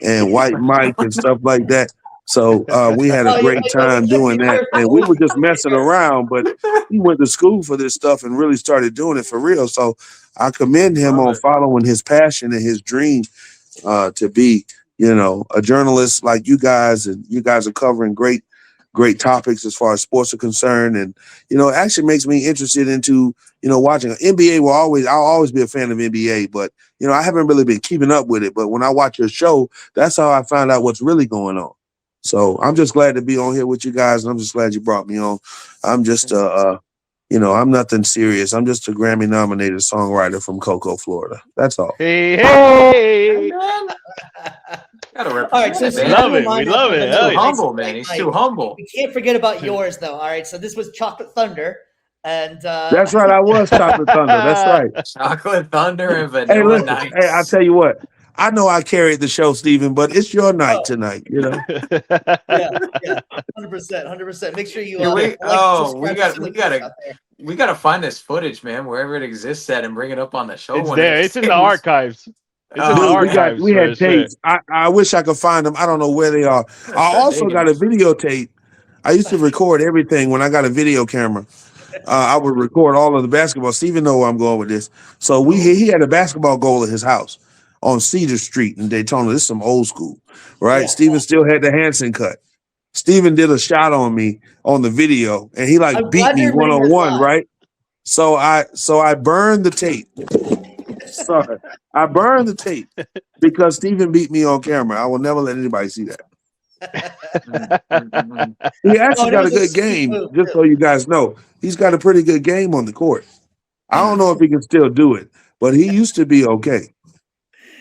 and White Mike and stuff like that. So we had a Oh, great time you doing be that, and we careful. were just messing around. But he went to school for this stuff and really started doing it for real. So I commend him Love on it. following his passion and his dream to be, a journalist like you guys, and you guys are covering great topics as far as sports are concerned. And, it actually makes me interested into, watching NBA. I'll always be a fan of NBA, but, I haven't really been keeping up with it. But when I watch your show, that's how I find out what's really going on. So I'm just glad to be on here with you guys. And I'm just glad you brought me on. I'm just, I'm nothing serious. I'm just a Grammy nominated songwriter from Cocoa, Florida. That's all. Hey, Hey, hey. man. Gotta All right, represent so it, see, man. just a Love it. We reminder love for it. He's Hell too Vanilla yeah. Ice and humble, man. White He's too Mike. humble. We can't forget about yours, though. All right, so this was Chocolate Thunder, and That's right. I was Chocolate Thunder. That's right. Chocolate Thunder and Hey, Vanilla listen. Hey, I'll Nights. tell you what. I know I carried the show, Stephen, but it's your night oh tonight. yeah, 100%. Make sure you Can we? like and Oh, subscribe to some of the out there. we gotta find this footage, man, wherever it exists at, and bring it up on the show It's one of there. these It's in the days. archives. It's in the Oh Dude, man, archives we for had sure. tapes. I wish I could find them. I don't know where they are. I'm I start also digging. got a videotape. I used to record everything when I got a video camera. I would record all of the basketball. Steven know where I'm going with this. So he had a basketball goal at his house on Cedar Street in Daytona. This is some old school, right? Yeah. Steven still had the Hansen cut. Steven did a shot on me on the video, and he like I'm beat glad me you're admitting this 1-on-1, live. right? So I burned the tape. Sorry. I burned the tape because Steven beat me on camera. I will never let anybody see that. He Oh, actually and it got a was a good sweet game, move just too. so you guys know. He's got a pretty good game on the court. I don't know if he can still do it, but he used to be okay.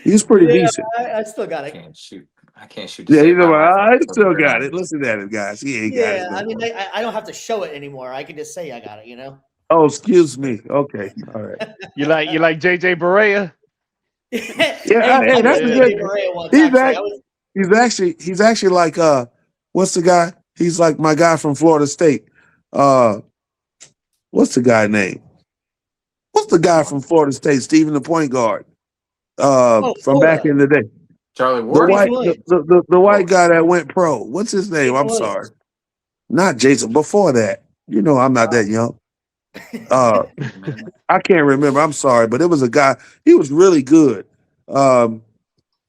He's pretty Yeah, decent. I still got it. Can't shoot. I can't shoot. Yeah, he's like, my I iPhone. still got it. Listen at it, guys. He ain't got it. Yeah, I mean, I don't have to show it anymore. I can just say I got it, you know? Oh, excuse me. Okay, all right. You like JJ Barea? Yeah, Hey, hey, I that's was a J.J. good. Barea once, He's actually. act, he's actually like what's the guy? He's like my guy from Florida State. What's the guy name? What's the guy from Florida State? Stephen, the point guard. From back Florida. in the day. Charlie The Ward. white, Williams. the white guy that went pro. What's his name? Jason I'm Williams. sorry, not Jason. Before that, you know, I'm not that young. I can't remember. I'm sorry, but it was a guy. He was really good.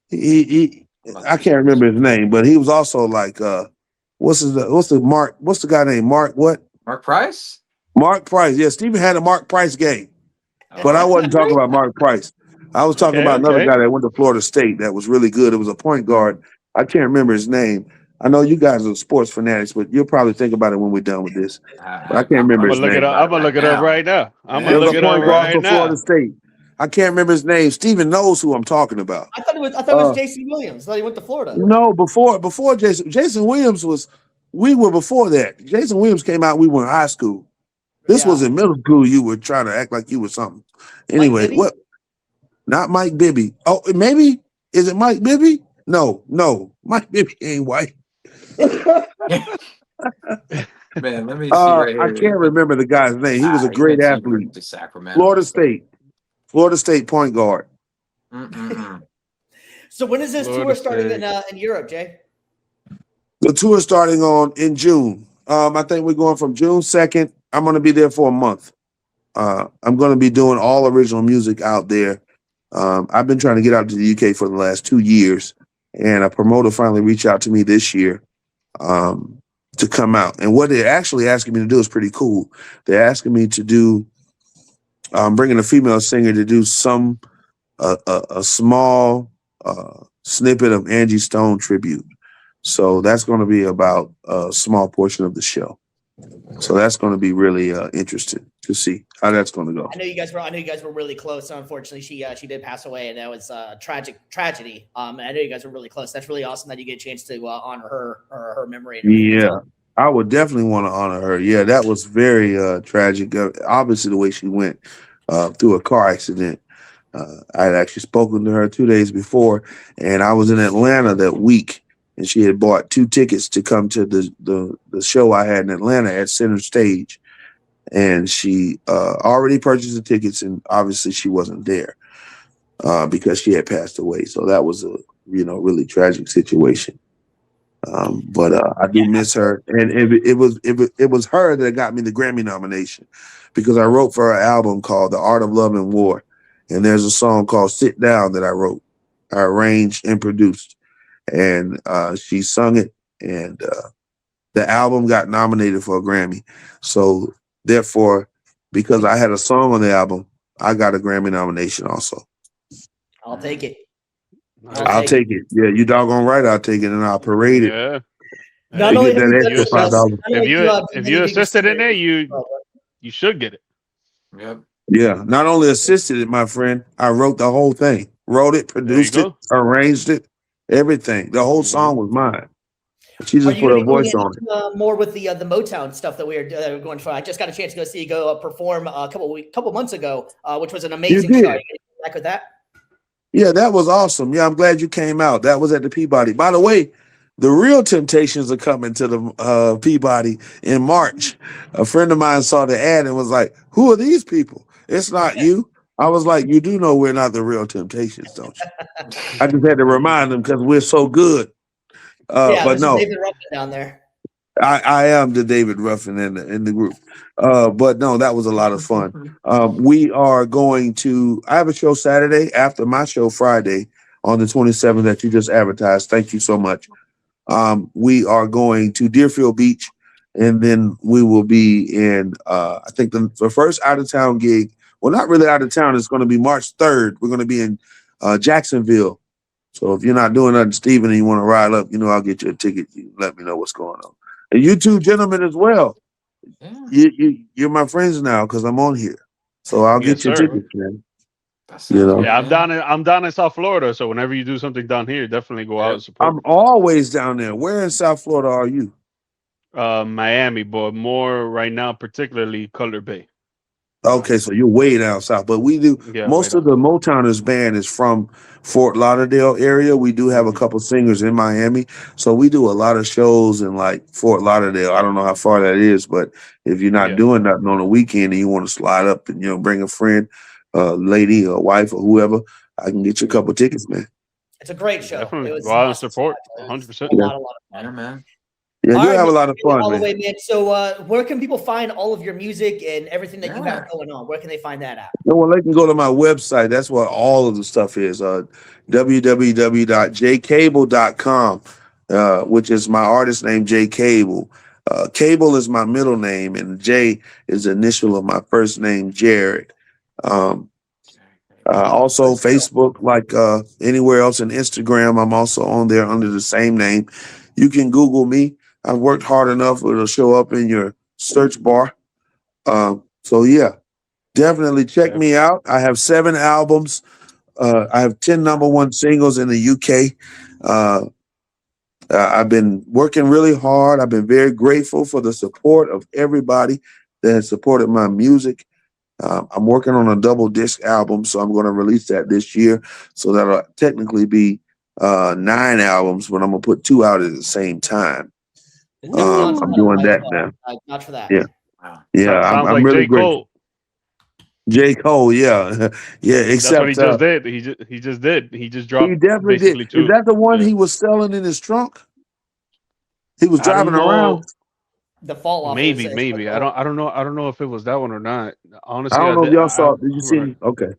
He I can't remember his name, but he was also like what's the guy named Mark what? Mark Price. Mark Price. Yeah, Steven had a Mark Price game. But I wasn't talking about Mark Price. I was talking about another guy that went to Florida State that was really good. It was a point guard. I can't remember his name. I know you guys are sports fanatics, but you'll probably think about it when we're done with this. But I can't remember his name. I'm gonna look it up right now. It was a point guard for Florida State. I can't remember his name. Steven knows who I'm talking about. I thought it was Jason Williams. I thought he went to Florida. No, before Jason Williams we were before that. Jason Williams came out, we were in high school. This was in middle school. You were trying to act like you were something. Anyway, what? Not Mike Bibby. Oh, maybe? Is it Mike Bibby? No. Mike Bibby ain't white. Man, let me see right here. I can't remember the guy's name. He was a great athlete. Florida State point guard. So when is this tour starting in Europe, Jay? The tour is starting in June. I think we're going from June 2nd. I'm going to be there for a month. I'm going to be doing all original music out there. I've been trying to get out to the UK for the last 2 years, and a promoter finally reached out to me this year to come out. And what they're actually asking me to do is pretty cool. They're asking me to do, bringing a female singer to do a small snippet of Angie Stone tribute. So that's going to be about a small portion of the show. So that's going to be really interesting to see how that's going to go. I know you guys were really close. Unfortunately, she did pass away, and that was a tragedy. I know you guys were really close. That's really awesome that you get a chance to honor her memory. Yeah, I would definitely want to honor her. Yeah, that was very tragic. Obviously, the way she went through a car accident. I had actually spoken to her 2 days before, and I was in Atlanta that week. And she had bought 2 tickets to come to the show I had in Atlanta at Center Stage. And she already purchased the tickets, and obviously she wasn't there because she had passed away. So that was a really tragic situation. But I do miss her, and it was her that got me the Grammy nomination because I wrote for her album called The Art of Love and War, and there's a song called Sit Down that I wrote, I arranged and produced. And she sung it, and the album got nominated for a Grammy. So therefore, because I had a song on the album, I got a Grammy nomination also. I'll take it. I'll take it. Yeah, you doggone right. I'll take it, and I'll parade it. Yeah. Not only get that extra $5. If you assisted in there, you should get it. Yep. Yeah, not only assisted it, my friend, I wrote the whole thing. Wrote it, produced it, arranged it. Everything. The whole song was mine. She just put her voice on it. More with the Motown stuff that we are going for. I just got a chance to go see you go perform a couple months ago, which was an amazing show. You back with that? Yeah, that was awesome. Yeah, I'm glad you came out. That was at the Peabody. By the way, the Real Temptations are coming to the Peabody in March. A friend of mine saw the ad and was like, "Who are these people? It's not you." I was like, "You do know we're not the Real Temptations, don't you?" I just had to remind them because we're so good. But no, David Ruffin down there. I am the David Ruffin in the group. But no, that was a lot of fun. We are going to. I have a show Saturday after my show Friday on the 27th that you just advertised. Thank you so much. We are going to Deerfield Beach, and then we will be in. I think the first out of town gig. Well, not really out of town. It's going to be March 3rd. We're going to be in Jacksonville. So if you're not doing nothing, Steven, and you want to ride up, I'll get you a ticket. You let me know what's going on. And you two gentlemen as well. Yeah. You're my friends now because I'm on here. So I'll get you tickets, man. That You sounds know, good, Yeah, man. I'm down in South Florida, so whenever you do something down here, definitely go out Yep. and support. I'm always down there. Where in South Florida are you? Miami, but more right now, particularly Color Bay. Okay, so you're way down south, but we do Yeah, way most of down. the Motowners band is from Fort Lauderdale area. We do have a Mhm. couple singers in Miami, so we do a lot of shows in like Fort Lauderdale. I don't know how far that is, but if you're not Yeah, doing nothing on the weekend and you want to slide up and bring a friend, lady or wife or whoever, I can get you a couple tickets, man. It's a great show. It definitely was go a out and must see, support. actually. It was 100%. a Yeah, lot of fun. Yeah, man. yeah, All you'll right, have a Mr. lot of Billy fun, man. Holloway, man. So, where can people find all of your music and everything that you Yeah. have going on? Where can they find that at? Well, they can go to my website. That's what all of the stuff is. www.jkabel.com, which is my artist name, JKABEL. Cable is my middle name, and J is the initial of my first name, Jared. Um, also, Good deal. Facebook, like anywhere else, and Instagram, I'm also on there under the same name. You can Google me. I've worked hard enough; it'll show up in your search bar. So yeah. Definitely check me Definitely. out. I have 7 albums. I have 10 #1 singles in the UK. I've been working really hard. I've been very grateful for the support of everybody that has supported my music. I'm working on a double disc album, so I'm going to release that this year. So that'll technically be 9 albums, but I'm going to put 2 out at the same time. The double launch I'm title doing might as that well. now. Not for that. Yeah, Wow. yeah. Sounds I'm like really J. grateful. Cole. J. Cole, yeah, yeah. That's what he Except just did. He just did. He just he dropped definitely did. basically Is 2. that the one Yeah. he was selling in his trunk? He was I don't driving know. around. The fall off is Maybe, quite maybe. cool. I don't know if it was that one or not. I Honestly, don't I know if did. y'all saw. Did you see Right. any? Okay.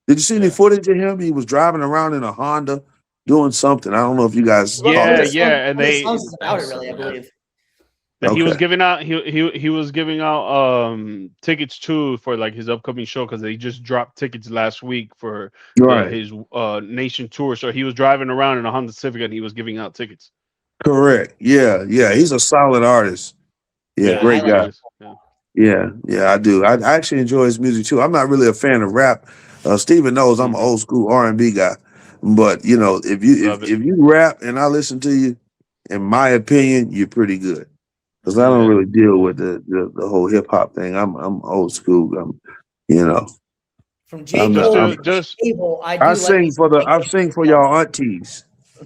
Did you see any Yeah. footage of him? He was driving around in a Honda doing something. I don't know if you guys Well, caught Yeah, that. and one of the songs they is I about think it, so, really, I yeah. believe. that he was Okay. giving out he was giving out tickets too for like his upcoming show because they just dropped tickets last week for Right. his nation tour. So he was driving around in a Honda Civic and he was giving out tickets. Correct. Yeah. Yeah. Yeah, He's a solid artist. Yeah. yeah, I Great like he guy. it. is. Yeah. Yeah. Yeah. I do. I actually enjoy his music too. I'm not really a fan of rap. Steven knows I'm an Hmm. old school R&B guy. But if Love it. you rap and I listen to you, in my opinion, you're pretty good. Because I don't Yeah. really deal with the whole hip hop thing. I'm old school. You know, From J. I'm Just not. Cole to I'm, to just Cable, I I do like me sing some for the J. I Cable sing for myself. y'all aunties.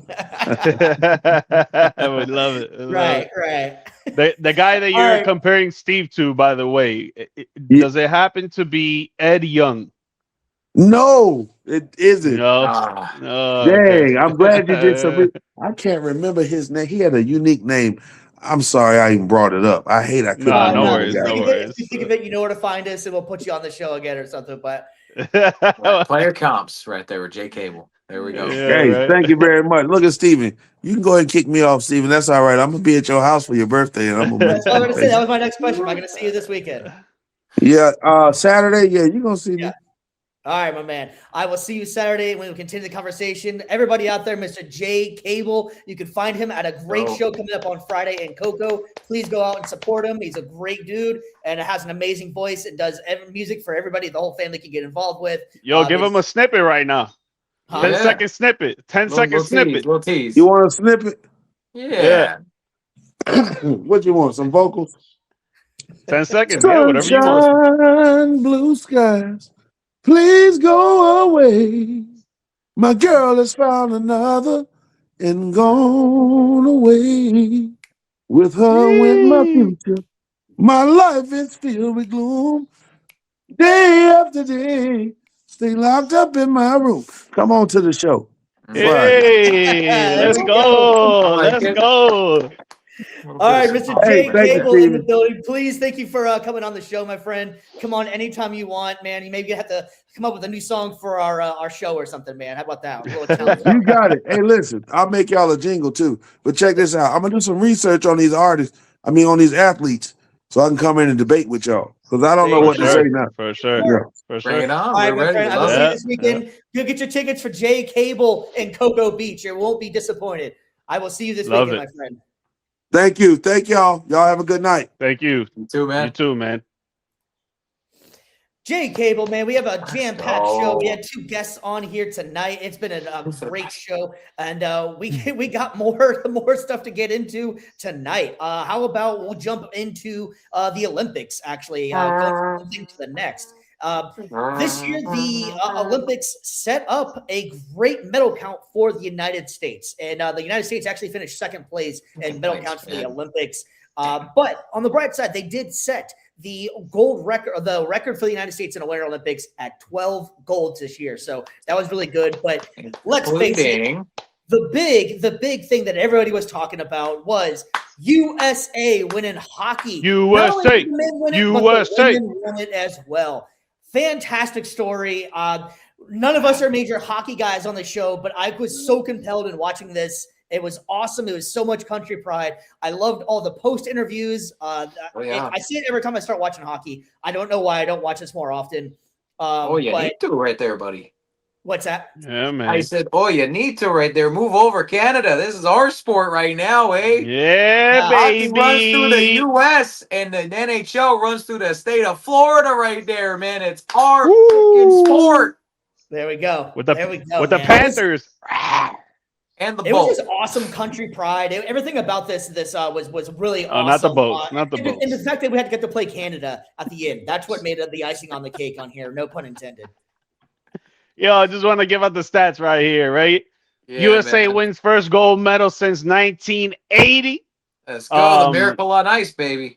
I would love it. I love Right, it. right. The guy that All you're right. comparing Steve to, by the way, Yeah, does it happen to be Ed Young? no, it isn't. No. Ah, Oh, Dang, I'm glad you did some. okay. I can't remember his name. He had a unique name. I'm sorry I even brought it up. I hate I couldn't No, no remember No, the worries, if guy. no you worries. think of it, you know where to find us, and we'll put you on the show again or something. But right. Player comps right there with J Cable. There we go. Yeah, Hey, thank you right. very much. Look at Steven. You can go ahead and kick me off, Steven. That's all right. I'm gonna be at your house for your birthday, and I'm gonna make that's what I'm some going to say. That things. was my next question. Am I going to see you this weekend? Yeah, Saturday. Yeah, you gonna see me. All right, my man. I will see you Saturday when we continue the conversation. Everybody out there, Mr. JKABEL, you can find him at a great Oh. show coming up on Friday in Cocoa. Please go out and support him. He's a great dude and has an amazing voice and does music for everybody the whole family can get involved with. Yo, give him a snippet right now. Huh? 10-second snippet. 10-second Little tease, snippet. little tease. You want a snippet? Yeah. Yeah. What you want? Some vocals? 10 seconds. Yeah, whatever you want. Sunshine, blue skies, please go away. My girl has found another and gone away. With her went my Yee. future. My life is filled with gloom. Day after day, stay locked up in my room. Come on to the show Friday. Hey, There let's we go. I go. like Let's it. go. All right, Mr. Hey, J. thank you, Cable in the Steven. building. Please, thank you for coming on the show, my friend. Come on anytime you want, man. You maybe have to come up with a new song for our show or something, man. How about that? A little challenge. You got it. Hey, listen, I'll make y'all a jingle too. But check this out. I'm gonna do some research on these artists. On these athletes, so I can come in and debate with y'all. Because I don't know There For you what to go. say sure. now. For sure. Yeah. For Bring sure. it on. All right, We're my ready. friend. I will Love see you it. this weekend. Go get your tickets for JKABEL in Cocoa Beach. You won't be disappointed. I will see you this Love weekend, it. my friend. Thank you. Thank y'all. Y'all have a good night. Thank you. You too, man. You too, man. JKABEL, man, we have a jam-packed show. We go. had 2 guests on here tonight. It's been a great show, and we got more stuff to get into tonight. How about we'll jump into the Olympics? Actually, go from one thing to the next. This year, the Olympics set up a great medal count for the United States, and the United States actually finished second place in medal counts for the Olympics. But on the bright side, they did set the gold record, the record for the United States in a Winter Olympics at 12 golds this year. So that was really good. But let's face it, the big thing that everybody was talking about was USA winning hockey. USA, USA won it as well. Fantastic story. None of us are major hockey guys on the show, but I was so compelled in watching this. It was awesome. It was so much country pride. I loved all the post interviews. I see it every time I start watching hockey. I don't know why I don't watch this more often. You need to right there, buddy. What's that? Yeah, man. I said, you need to right there. Move over, Canada. This is our sport right now, eh? Yeah, baby. Hockey runs through the U.S. and the NHL runs through the state of Florida right there, man. It's our freaking sport. There we go. With the Panthers. And the it was just awesome country pride. Everything about this was really awesome. Not the boats, not the boats. And the fact that we had to get to play Canada at the end, that's what made it the icing on the cake on here. No pun intended. Yo, I just want to give out the stats right here, right? Yeah, USA wins first gold medal since 1980. Let's go, the miracle on ice, baby.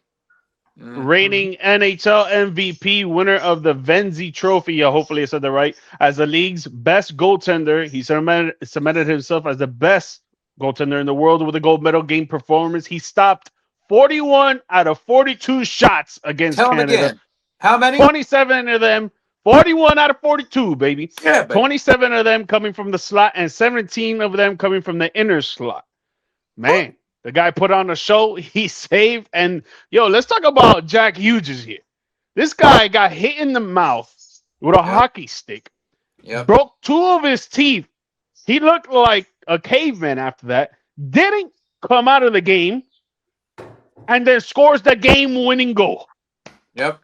Reigning NHL MVP, winner of the Venzi Trophy. Hopefully I said that right. As the league's best goaltender, he cemented himself as the best goaltender in the world with a gold medal game performance. He stopped 41 out of 42 shots against Canada. Again. How many? 27 of them. 41 out of 42, baby. Yeah, baby. 27 of them coming from the slot and 17 of them coming from the inner slot. Man. The guy put on a show, he saved, and let's talk about Jack Hughes here. This guy got hit in the mouth with a hockey stick, broke 2 of his teeth. He looked like a caveman after that, didn't come out of the game, and then scores the game-winning goal. Yep.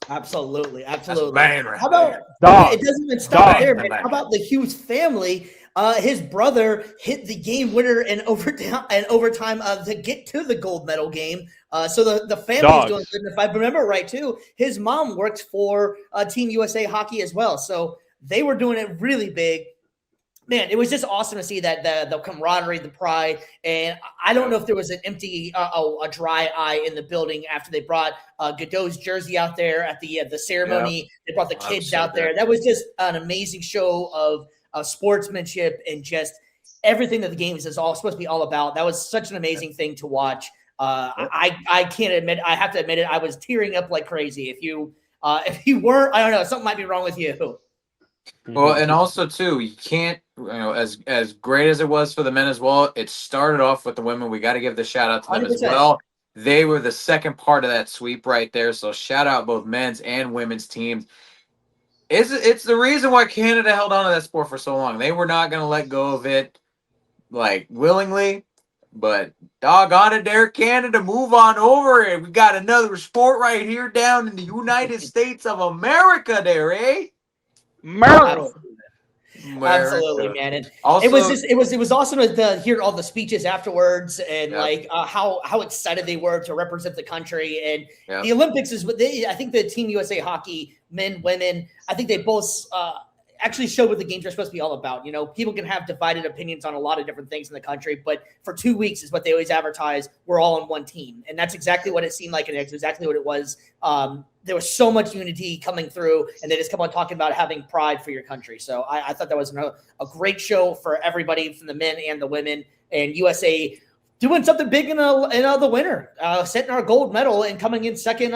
Absolutely. Man, right. How about it doesn't even stop there, man. How about the Hughes family? His brother hit the game winner in overtime to get to the gold medal game. So the family's doing good. And if I remember right, too, his mom worked for Team USA Hockey as well. So they were doing it really big. Man, it was just awesome to see that the camaraderie, the pride, and I don't know if there was an empty, a dry eye in the building after they brought Godot's jersey out there at the ceremony. They brought the kids out there. That was just an amazing show of sportsmanship and just everything that the game is all supposed to be all about. That was such an amazing thing to watch. I can't admit, I have to admit it, I was tearing up like crazy. If you weren't, I don't know, something might be wrong with you. Well, and also too, you can't, as great as it was for the men as well, it started off with the women. We got to give the shout out to them 100%. As well. They were the second part of that sweep right there. So shout out both men's and women's teams. It's the reason why Canada held on to that sport for so long. They were not going to let go of it, like, willingly. But doggone it, there, Canada, move on over it. We got another sport right here down in the United States of America there, eh? America. Absolutely, man. And also, it was awesome to hear all the speeches afterwards and how excited they were to represent the country. And the Olympics is what I think the Team USA Hockey, men, women, I think they both actually showed what the games are supposed to be all about. People can have divided opinions on a lot of different things in the country, but for 2 weeks is what they always advertise. We're all on one team. And that's exactly what it seemed like. And it's exactly what it was. There was so much unity coming through, and they just kept on talking about having pride for your country. So I thought that was a great show for everybody, from the men and the women, and USA doing something big in the winter, setting our gold medal and coming in second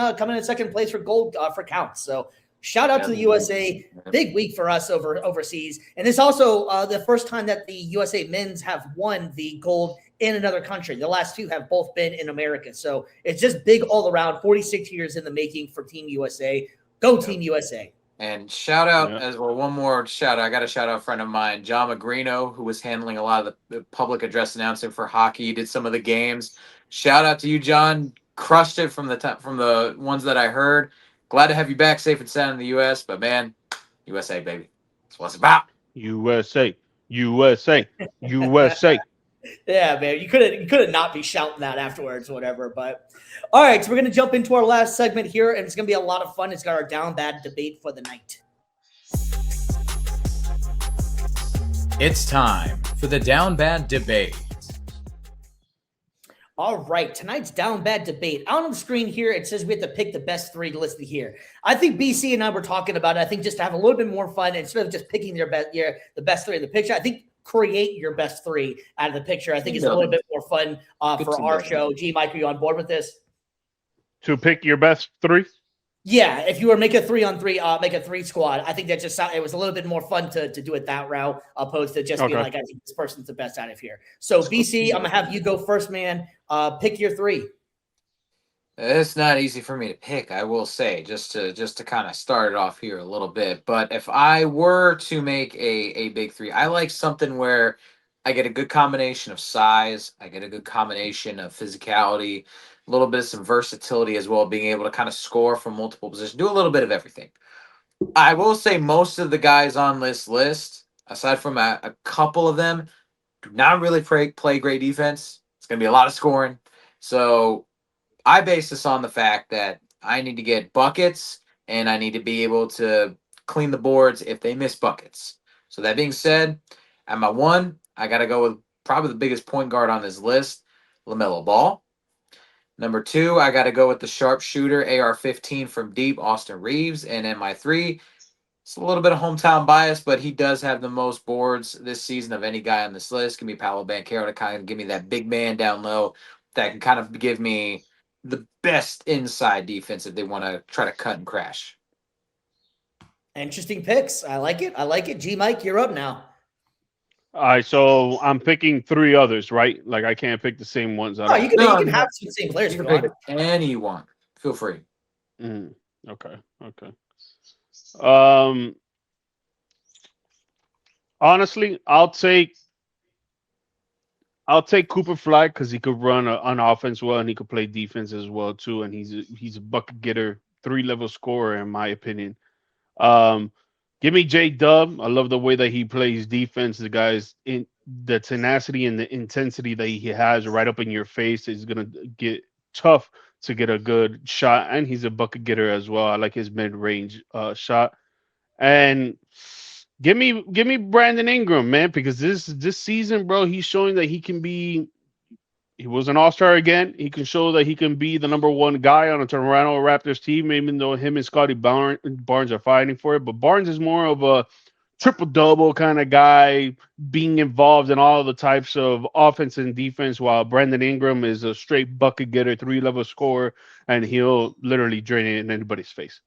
place for gold for counts. So shout out to the USA. Big week for us overseas. And it's also the first time that the USA men's have won the gold in another country. The last 2 have both been in America. So it's just big all around. 46 years in the making for Team USA. Go Team USA. And shout out as well. One more shout out. I got a shout out a friend of mine, John Magrino, who was handling a lot of the public address announcing for hockey. He did some of the games. Shout out to you, John. Crushed it from the ones that I heard. Glad to have you back safe and sound in the U.S., but man, USA, baby. That's what it's about. USA, USA, USA. Yeah, man, you couldn't not be shouting that afterwards, whatever. But all right, so we're gonna jump into our last segment here, and it's gonna be a lot of fun. It's got our down bad debate for the night. It's time for the Down Bad Debate. All right, tonight's down bad debate. Out on the screen here, it says we have to pick the best three listed here. I think BC and I were talking about it. I think just to have a little bit more fun instead of just picking the best three in the picture. I think create your best three out of the picture. I think it's a little bit more fun for our show. G, Mike, are you on board with this? To pick your best three? Yeah, if you were make a 3-on-3, make a 3 squad. I think that just it was a little bit more fun to do it that route, opposed to just being like, I think this person's the best out of here. So BC, I'm gonna have you go first, man. Pick your 3. It's not easy for me to pick, I will say, just to kind of start it off here a little bit. But if I were to make a big 3, I like something where I get a good combination of size, I get a good combination of physicality, a little bit of some versatility as well, being able to kind of score from multiple positions, do a little bit of everything. I will say most of the guys on this list, aside from a couple of them, do not really play great defense. It's going to be a lot of scoring. So I base this on the fact that I need to get buckets and I need to be able to clean the boards if they miss buckets. So that being said, at my 1, I got to go with probably the biggest point guard on this list, LaMelo Ball. Number 2, I got to go with the sharpshooter AR-15 from deep, Austin Reeves. And in my 3, it's a little bit of hometown bias, but he does have the most boards this season of any guy on this list. Give me Paolo Banchero to kind of give me that big man down low that can kind of give me the best inside defense if they want to try to cut and crash. Interesting picks. I like it. G, Mike, you're up now. All right, so I'm picking 3 others, right? Like I can't pick the same ones. Oh, you can have some same players You if can you pick want. anyone. Feel free. Okay. Honestly, I'll take Cooper Flag because he could run on offense well and he could play defense as well too, and he's a bucket getter, 3-level scorer in my opinion. Give me J Dub. I love the way that he plays defense. The guy's in the tenacity and the intensity that he has right up in your face is gonna get tough to get a good shot, and he's a bucket getter as well. I like his mid-range shot. And give me Brandon Ingram, man, because this season, bro, he's showing that he can be. He was an all-star again. He can show that he can be the number 1 guy on a Toronto Raptors team, even though him and Scotty Barnes are fighting for it. But Barnes is more of a triple-double kind of guy, being involved in all the types of offense and defense, while Brandon Ingram is a straight bucket getter, 3-level scorer, and he'll literally drain it in anybody's face.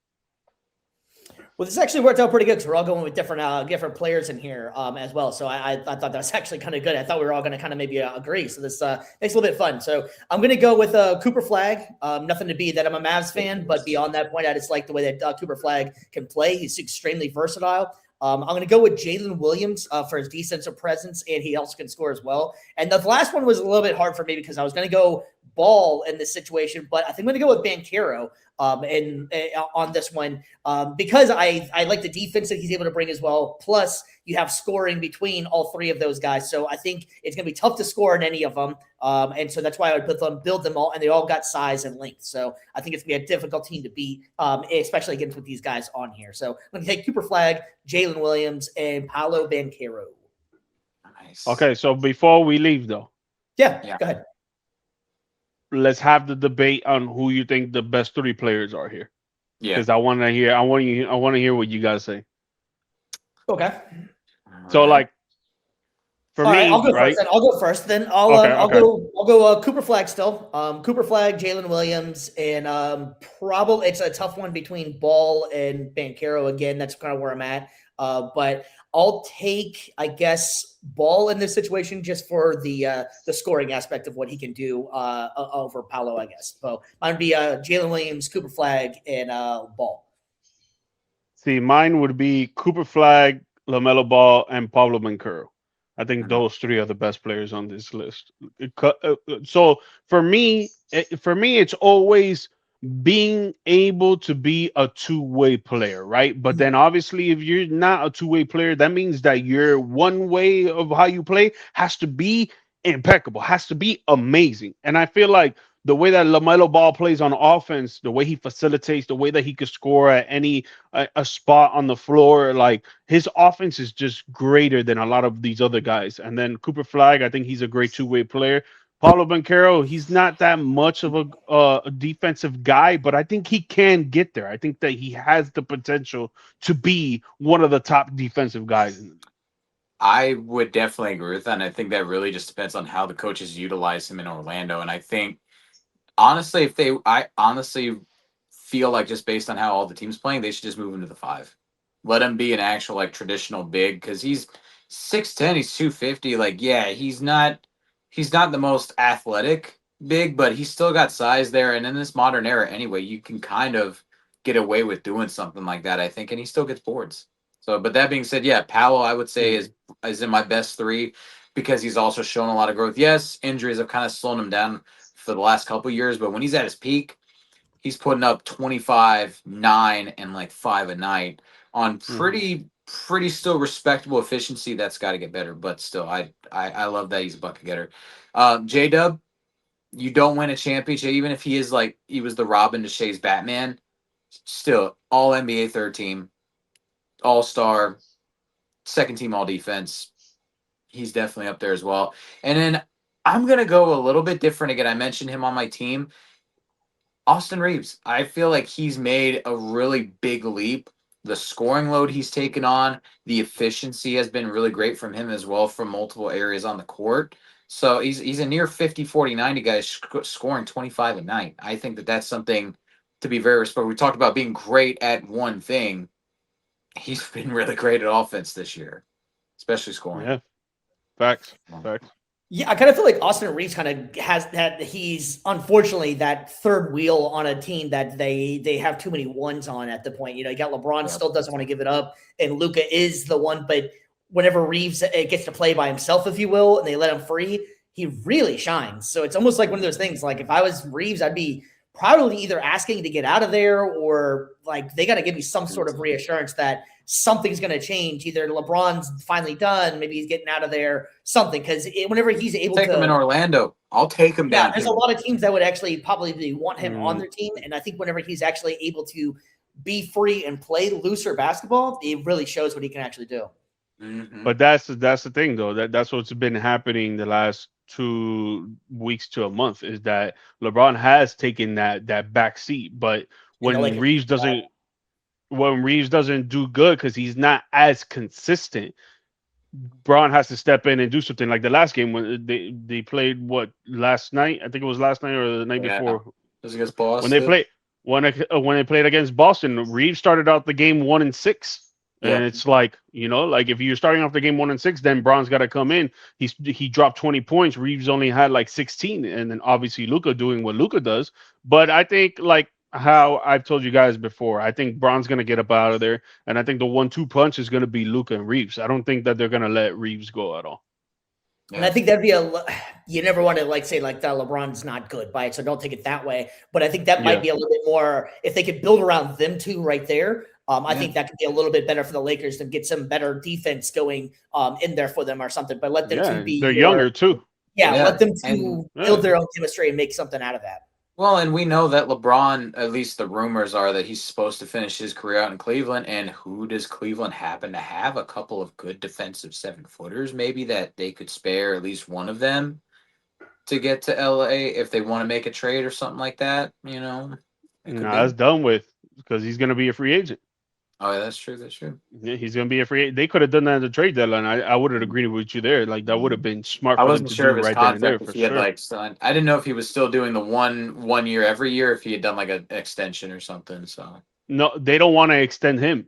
Well, this actually worked out pretty good because we're all going with different players in here as well. So I thought that was actually kind of good. I thought we were all going to kind of maybe agree. So this makes a little bit fun. So I'm going to go with Cooper Flag. Nothing to be that I'm a Mavs fan, but beyond that point, I just like the way that Cooper Flag can play. He's extremely versatile. I'm going to go with Jalen Williams for his defensive presence, and he also can score as well. And the last one was a little bit hard for me because I was going to go Ball in this situation, but I think I'm going to go with Banchero on this one because I like the defense that he's able to bring as well. Plus, you have scoring between all 3 of those guys, so I think it's going to be tough to score in any of them. And so that's why I would build them all, and they all got size and length. So I think it's going to be a difficult team to beat, especially against with these guys on here. So I'm going to take Cooper Flag, Jalen Williams, and Paolo Banchero. Nice. Okay, so before we leave, though, yeah. Go ahead. Let's have the debate on who you think the best 3 players are here. Yeah, because I want to hear what you guys say. Okay. So like for all me, right, I'll go right? first. Then I'll go first. Then I'll go Cooper Flag still. Cooper Flag, Jalen Williams, and probably it's a tough one between Ball and Banchero. Again, that's kind of where I'm at. But I'll take, I guess, Ball in this situation just for the scoring aspect of what he can do over Paolo, I guess. So mine would be Jalen Williams, Cooper Flag, and Ball. See, mine would be Cooper Flag, LaMelo Ball, and Pablo Banchero. I think those 3 are the best players on this list. So for me, it's always being able to be a two-way player, right? But then obviously if you're not a two-way player, that means that your one way of how you play has to be impeccable, has to be amazing. And I feel like the way that LaMelo Ball plays on offense, the way he facilitates, the way that he could score at any a spot on the floor, like his offense is just greater than a lot of these other guys. And then Cooper Flag, I think he's a great two-way player. Paulo Banchero, he's not that much of a defensive guy, but I think he can get there. I think that he has the potential to be one of the top defensive guys in the league. I would definitely agree with that. And I think that really just depends on how the coaches utilize him in Orlando. And I think honestly, I honestly feel like just based on how all the teams playing, they should just move him to the 5. Let him be an actual like traditional big because he's 6'10", he's 250. Like, yeah, he's not the most athletic big, but he's still got size there. And in this modern era, anyway, you can kind of get away with doing something like that, I think, and he still gets boards. So, but that being said, yeah, Powell, I would say is in my best 3 because he's also shown a lot of growth. Yes, injuries have kind of slowed him down for the last couple of years, but when he's at his peak, he's putting up 25, 9, and like 5 a night on pretty still respectable efficiency. That's got to get better, but still, I love that he's a bucket getter. J Dub, you don't win a championship, even if he was the Robin to Shea's Batman. Still, all NBA third team, all star, second team all defense. He's definitely up there as well. And then I'm gonna go a little bit different again. I mentioned him on my team. Austin Reeves, I feel like he's made a really big leap. The scoring load he's taken on, the efficiency has been really great from him as well from multiple areas on the court. So he's a near 50, 40, 90 guy scoring 25 a night. I think that that's something to be very respectful. We talked about being great at one thing. He's been really great at offense this year, especially scoring. Yeah, facts. Yeah, I kind of feel like Austin Reeves kind of has that. He's unfortunately that third wheel on a team that they have too many ones on at the point. You know, you got LeBron still doesn't want to give it up, and Luka is the one. But whenever Reeves gets to play by himself, if you will, and they let him free, he really shines. So it's almost like one of those things. Like if I was Reeves, I'd be probably either asking to get out of there or like they got to give me some sort of reassurance that something's going to change. Either LeBron's finally done, maybe he's getting out of there, something. Because whenever he's able take him in Orlando, I'll take him down. There's a lot of teams that would actually probably want him on their team, and I think whenever he's actually able to be free and play looser basketball, it really shows what he can actually do. But that's the thing, though. That's what's been happening the last 2 weeks to a month is that LeBron has taken that back seat. But when Reeves doesn't do good because he's not as consistent, Braun has to step in and do something. Like the last game when they played last night? I think it was last night or the night before. It was against Boston. When they played against Boston, Reeves started out the game 1-6. And it's like, like if you're starting off the game 1-6, then Braun's got to come in. He dropped 20 points. Reeves only had like 16. And then obviously Luka doing what Luka does. But I think like how I've told you guys before, I think Braun's going to get up out of there. And I think the 1-2 punch is going to be Luka and Reeves. I don't think that they're going to let Reeves go at all. And I think that'd be you never want to say that LeBron's not good by it. So don't take it that way. But I think that might be a little bit more, if they could build around them two right there. I think that could be a little bit better for the Lakers to get some better defense going in there for them or something. But let them two be. They're younger too. Let them two build their own chemistry and make something out of that. Well, and we know that LeBron, at least the rumors are that he's supposed to finish his career out in Cleveland. And who does Cleveland happen to have? A couple of good defensive 7-footers, maybe that they could spare at least one of them to get to LA if they want to make a trade or something like that. That's done with because he's going to be a free agent. Oh, yeah, that's true. Yeah, he's going to be a free agent. They could have done that at the trade deadline. I would have agreed with you there. Like that would have been smart. I wasn't sure of his contract if he had I didn't know if he was still doing the one year every year, if he had done like an extension or something. So no, they don't want to extend him,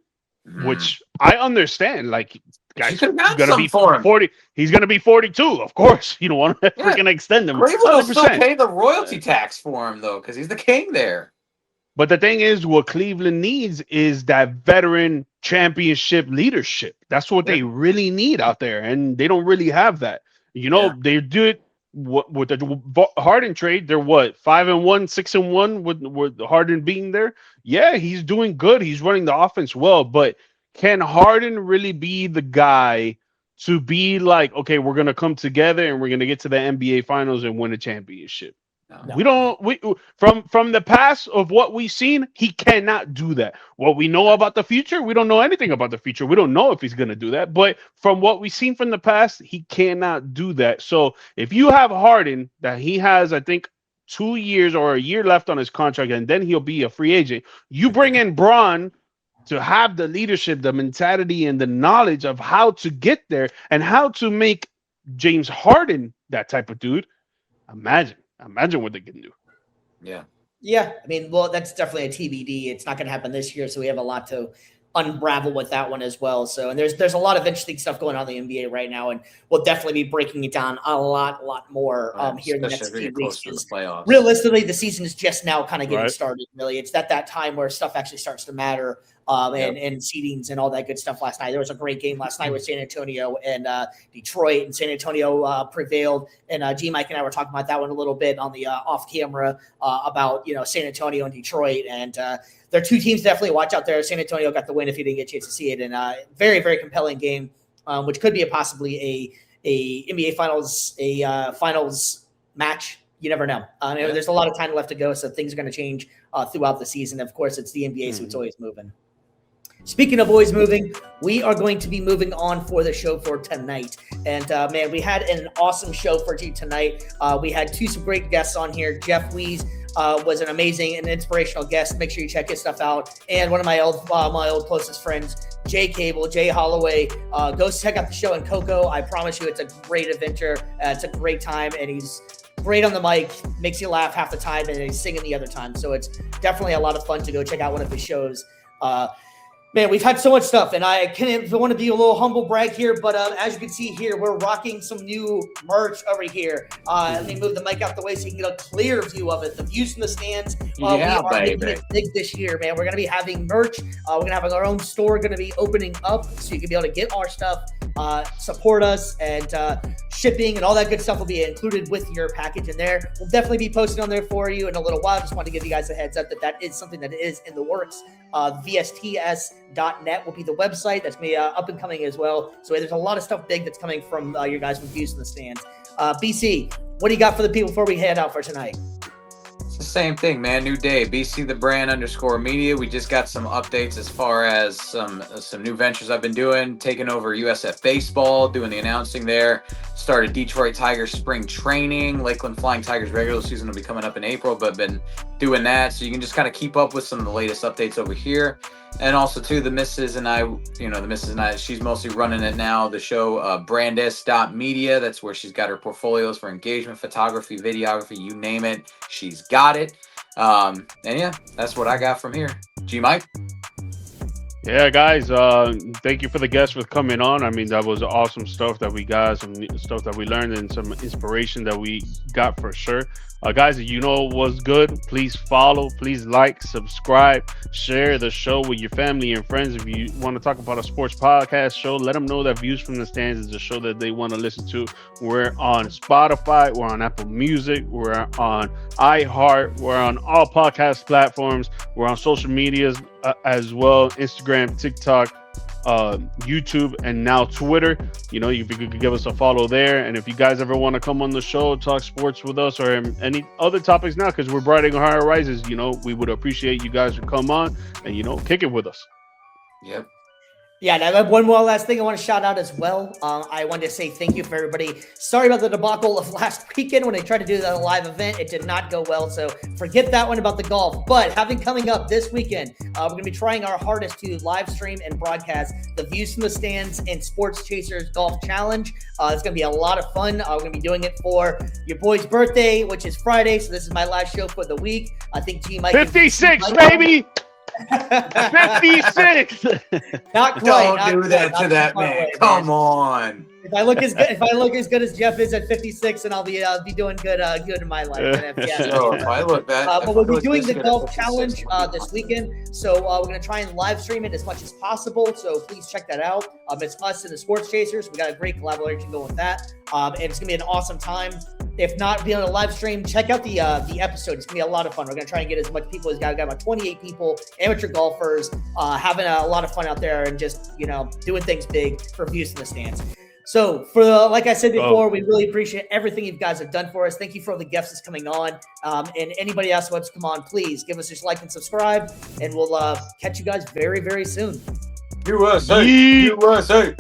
which I understand. Like guys, going to be 40. He's going to be 42. Of course, you don't want to freaking extend him. Cleveland will still pay the royalty tax for him though, because he's the king there. But the thing is, what Cleveland needs is that veteran championship leadership. That's what they really need out there, and they don't really have that. They do it. What with the Harden trade, they're what 5-1, 6-1 with Harden being there. Yeah, he's doing good. He's running the offense well, but can Harden really be the guy to be like, okay, we're gonna come together and we're gonna get to the NBA Finals and win a championship? No. We don't. We from the past of what we've seen, he cannot do that. What we know about the future, we don't know anything about the future. We don't know if he's going to do that. But from what we've seen from the past, he cannot do that. So if you have Harden, that he has, I think, 2 years or a year left on his contract, and then he'll be a free agent. You bring in Braun to have the leadership, the mentality, and the knowledge of how to get there and how to make James Harden that type of dude. Imagine what they can do. Yeah. Yeah. I mean, well, that's definitely a TBD. It's not going to happen this year. So we have a lot to unravel with that one as well. So, and there's a lot of interesting stuff going on in the NBA right now. And we'll definitely be breaking it down a lot more here in the next few weeks. Realistically, the season is just now kind of getting started. Really, it's at that time where stuff actually starts to matter. And seedings and all that good stuff last night. There was a great game last night with San Antonio and Detroit, and San Antonio prevailed. And G Mike and I were talking about that one a little bit on the off camera about San Antonio and Detroit, and there are two teams to definitely watch out there. San Antonio got the win if you didn't get a chance to see it, and very compelling game, which could be possibly a NBA finals match. You never know. There's a lot of time left to go, so things are going to change throughout the season. Of course, it's the NBA, so it's always moving. Speaking of always moving, we are going to be moving on for the show for tonight. And, man, we had an awesome show for you tonight. We had some great guests on here. Jeff Weiss was an amazing and inspirational guest. Make sure you check his stuff out. And one of my old closest friends, JKABEL, Jay Holloway. Go check out the show in Cocoa. I promise you it's a great adventure. It's a great time, and he's great on the mic, makes you laugh half the time, and he's singing the other time. So it's definitely a lot of fun to go check out one of his shows. Man, we've had so much stuff, and I want to be a little humble brag here, but as you can see here, we're rocking some new merch over here. Let me move the mic out the way so you can get a clear view of it. The views from the stands. We are making it big this year, man. We're going to be having merch. We're going to have our own store going to be opening up, so you can be able to get our stuff, support us, and shipping and all that good stuff will be included with your package in there. We'll definitely be posting on there for you in a little while. Just want to give you guys a heads up that is something that is in the works. VSTS.net will be the website. That's me up and coming as well. So there's a lot of stuff big that's coming from your guys' reviews in the stands. BC, what do you got for the people before we head out for tonight? It's the same thing, man. New day. BC the brand _media. We just got some updates as far as some new ventures I've been doing. Taking over USF baseball, doing the announcing there. Started Detroit Tigers spring training. Lakeland Flying Tigers regular season will be coming up in April, but been doing that. So you can just kind of keep up with some of the latest updates over here. And also, too, the missus and I, she's mostly running it now. The show, Brandis.media. That's where she's got her portfolios for engagement, photography, videography, you name it. She's got it. And yeah, that's what I got from here. G Mike? Yeah, guys, thank you for the guests for coming on. I mean, that was awesome stuff that we got, some stuff that we learned, and some inspiration that we got for sure. Guys, if you know what's good, please follow, please like, subscribe, share the show with your family and friends. If you want to talk about a sports podcast show, let them know that Views from the Stands is a show that they want to listen to. We're on Spotify, we're on Apple Music, we're on iHeart, we're on all podcast platforms, we're on social medias as well, Instagram, TikTok, YouTube, and now Twitter. You could give us a follow there. And if you guys ever want to come on the show, talk sports with us or any other topics now, because we're broadening our horizons, we would appreciate you guys to come on and kick it with us. Yep. Yeah, and I have one more last thing I want to shout out as well. I wanted to say thank you for everybody. Sorry about the debacle of last weekend when I tried to do that live event. It did not go well, so forget that one about the golf. But coming up this weekend, we're going to be trying our hardest to live stream and broadcast the Views from the Stands and Sports Chasers Golf Challenge. It's going to be a lot of fun. We're going to be doing it for your boy's birthday, which is Friday, so this is my last show for the week. I think G Mike 56, baby! 56. Not quite. Don't do that to that man. Come on. If I look as good as Jeff is at 56, and I'll be doing good in my life. And if I look that, but we'll be doing the golf challenge this weekend. So we're going to try and live stream it as much as possible. So please check that out. It's us and the Sports Chasers. We got a great collaboration going with that. And it's going to be an awesome time. If not, be on a live stream. Check out the episode. It's gonna be a lot of fun. We're gonna try and get as much people as got about 28 people, amateur golfers, having a lot of fun out there and just doing things big for Views from the Stands. So like I said before, we really appreciate everything you guys have done for us. Thank you for all the guests that's coming on. And anybody else who wants to come on, please give us a like and subscribe, and we'll catch you guys very, very soon. USA.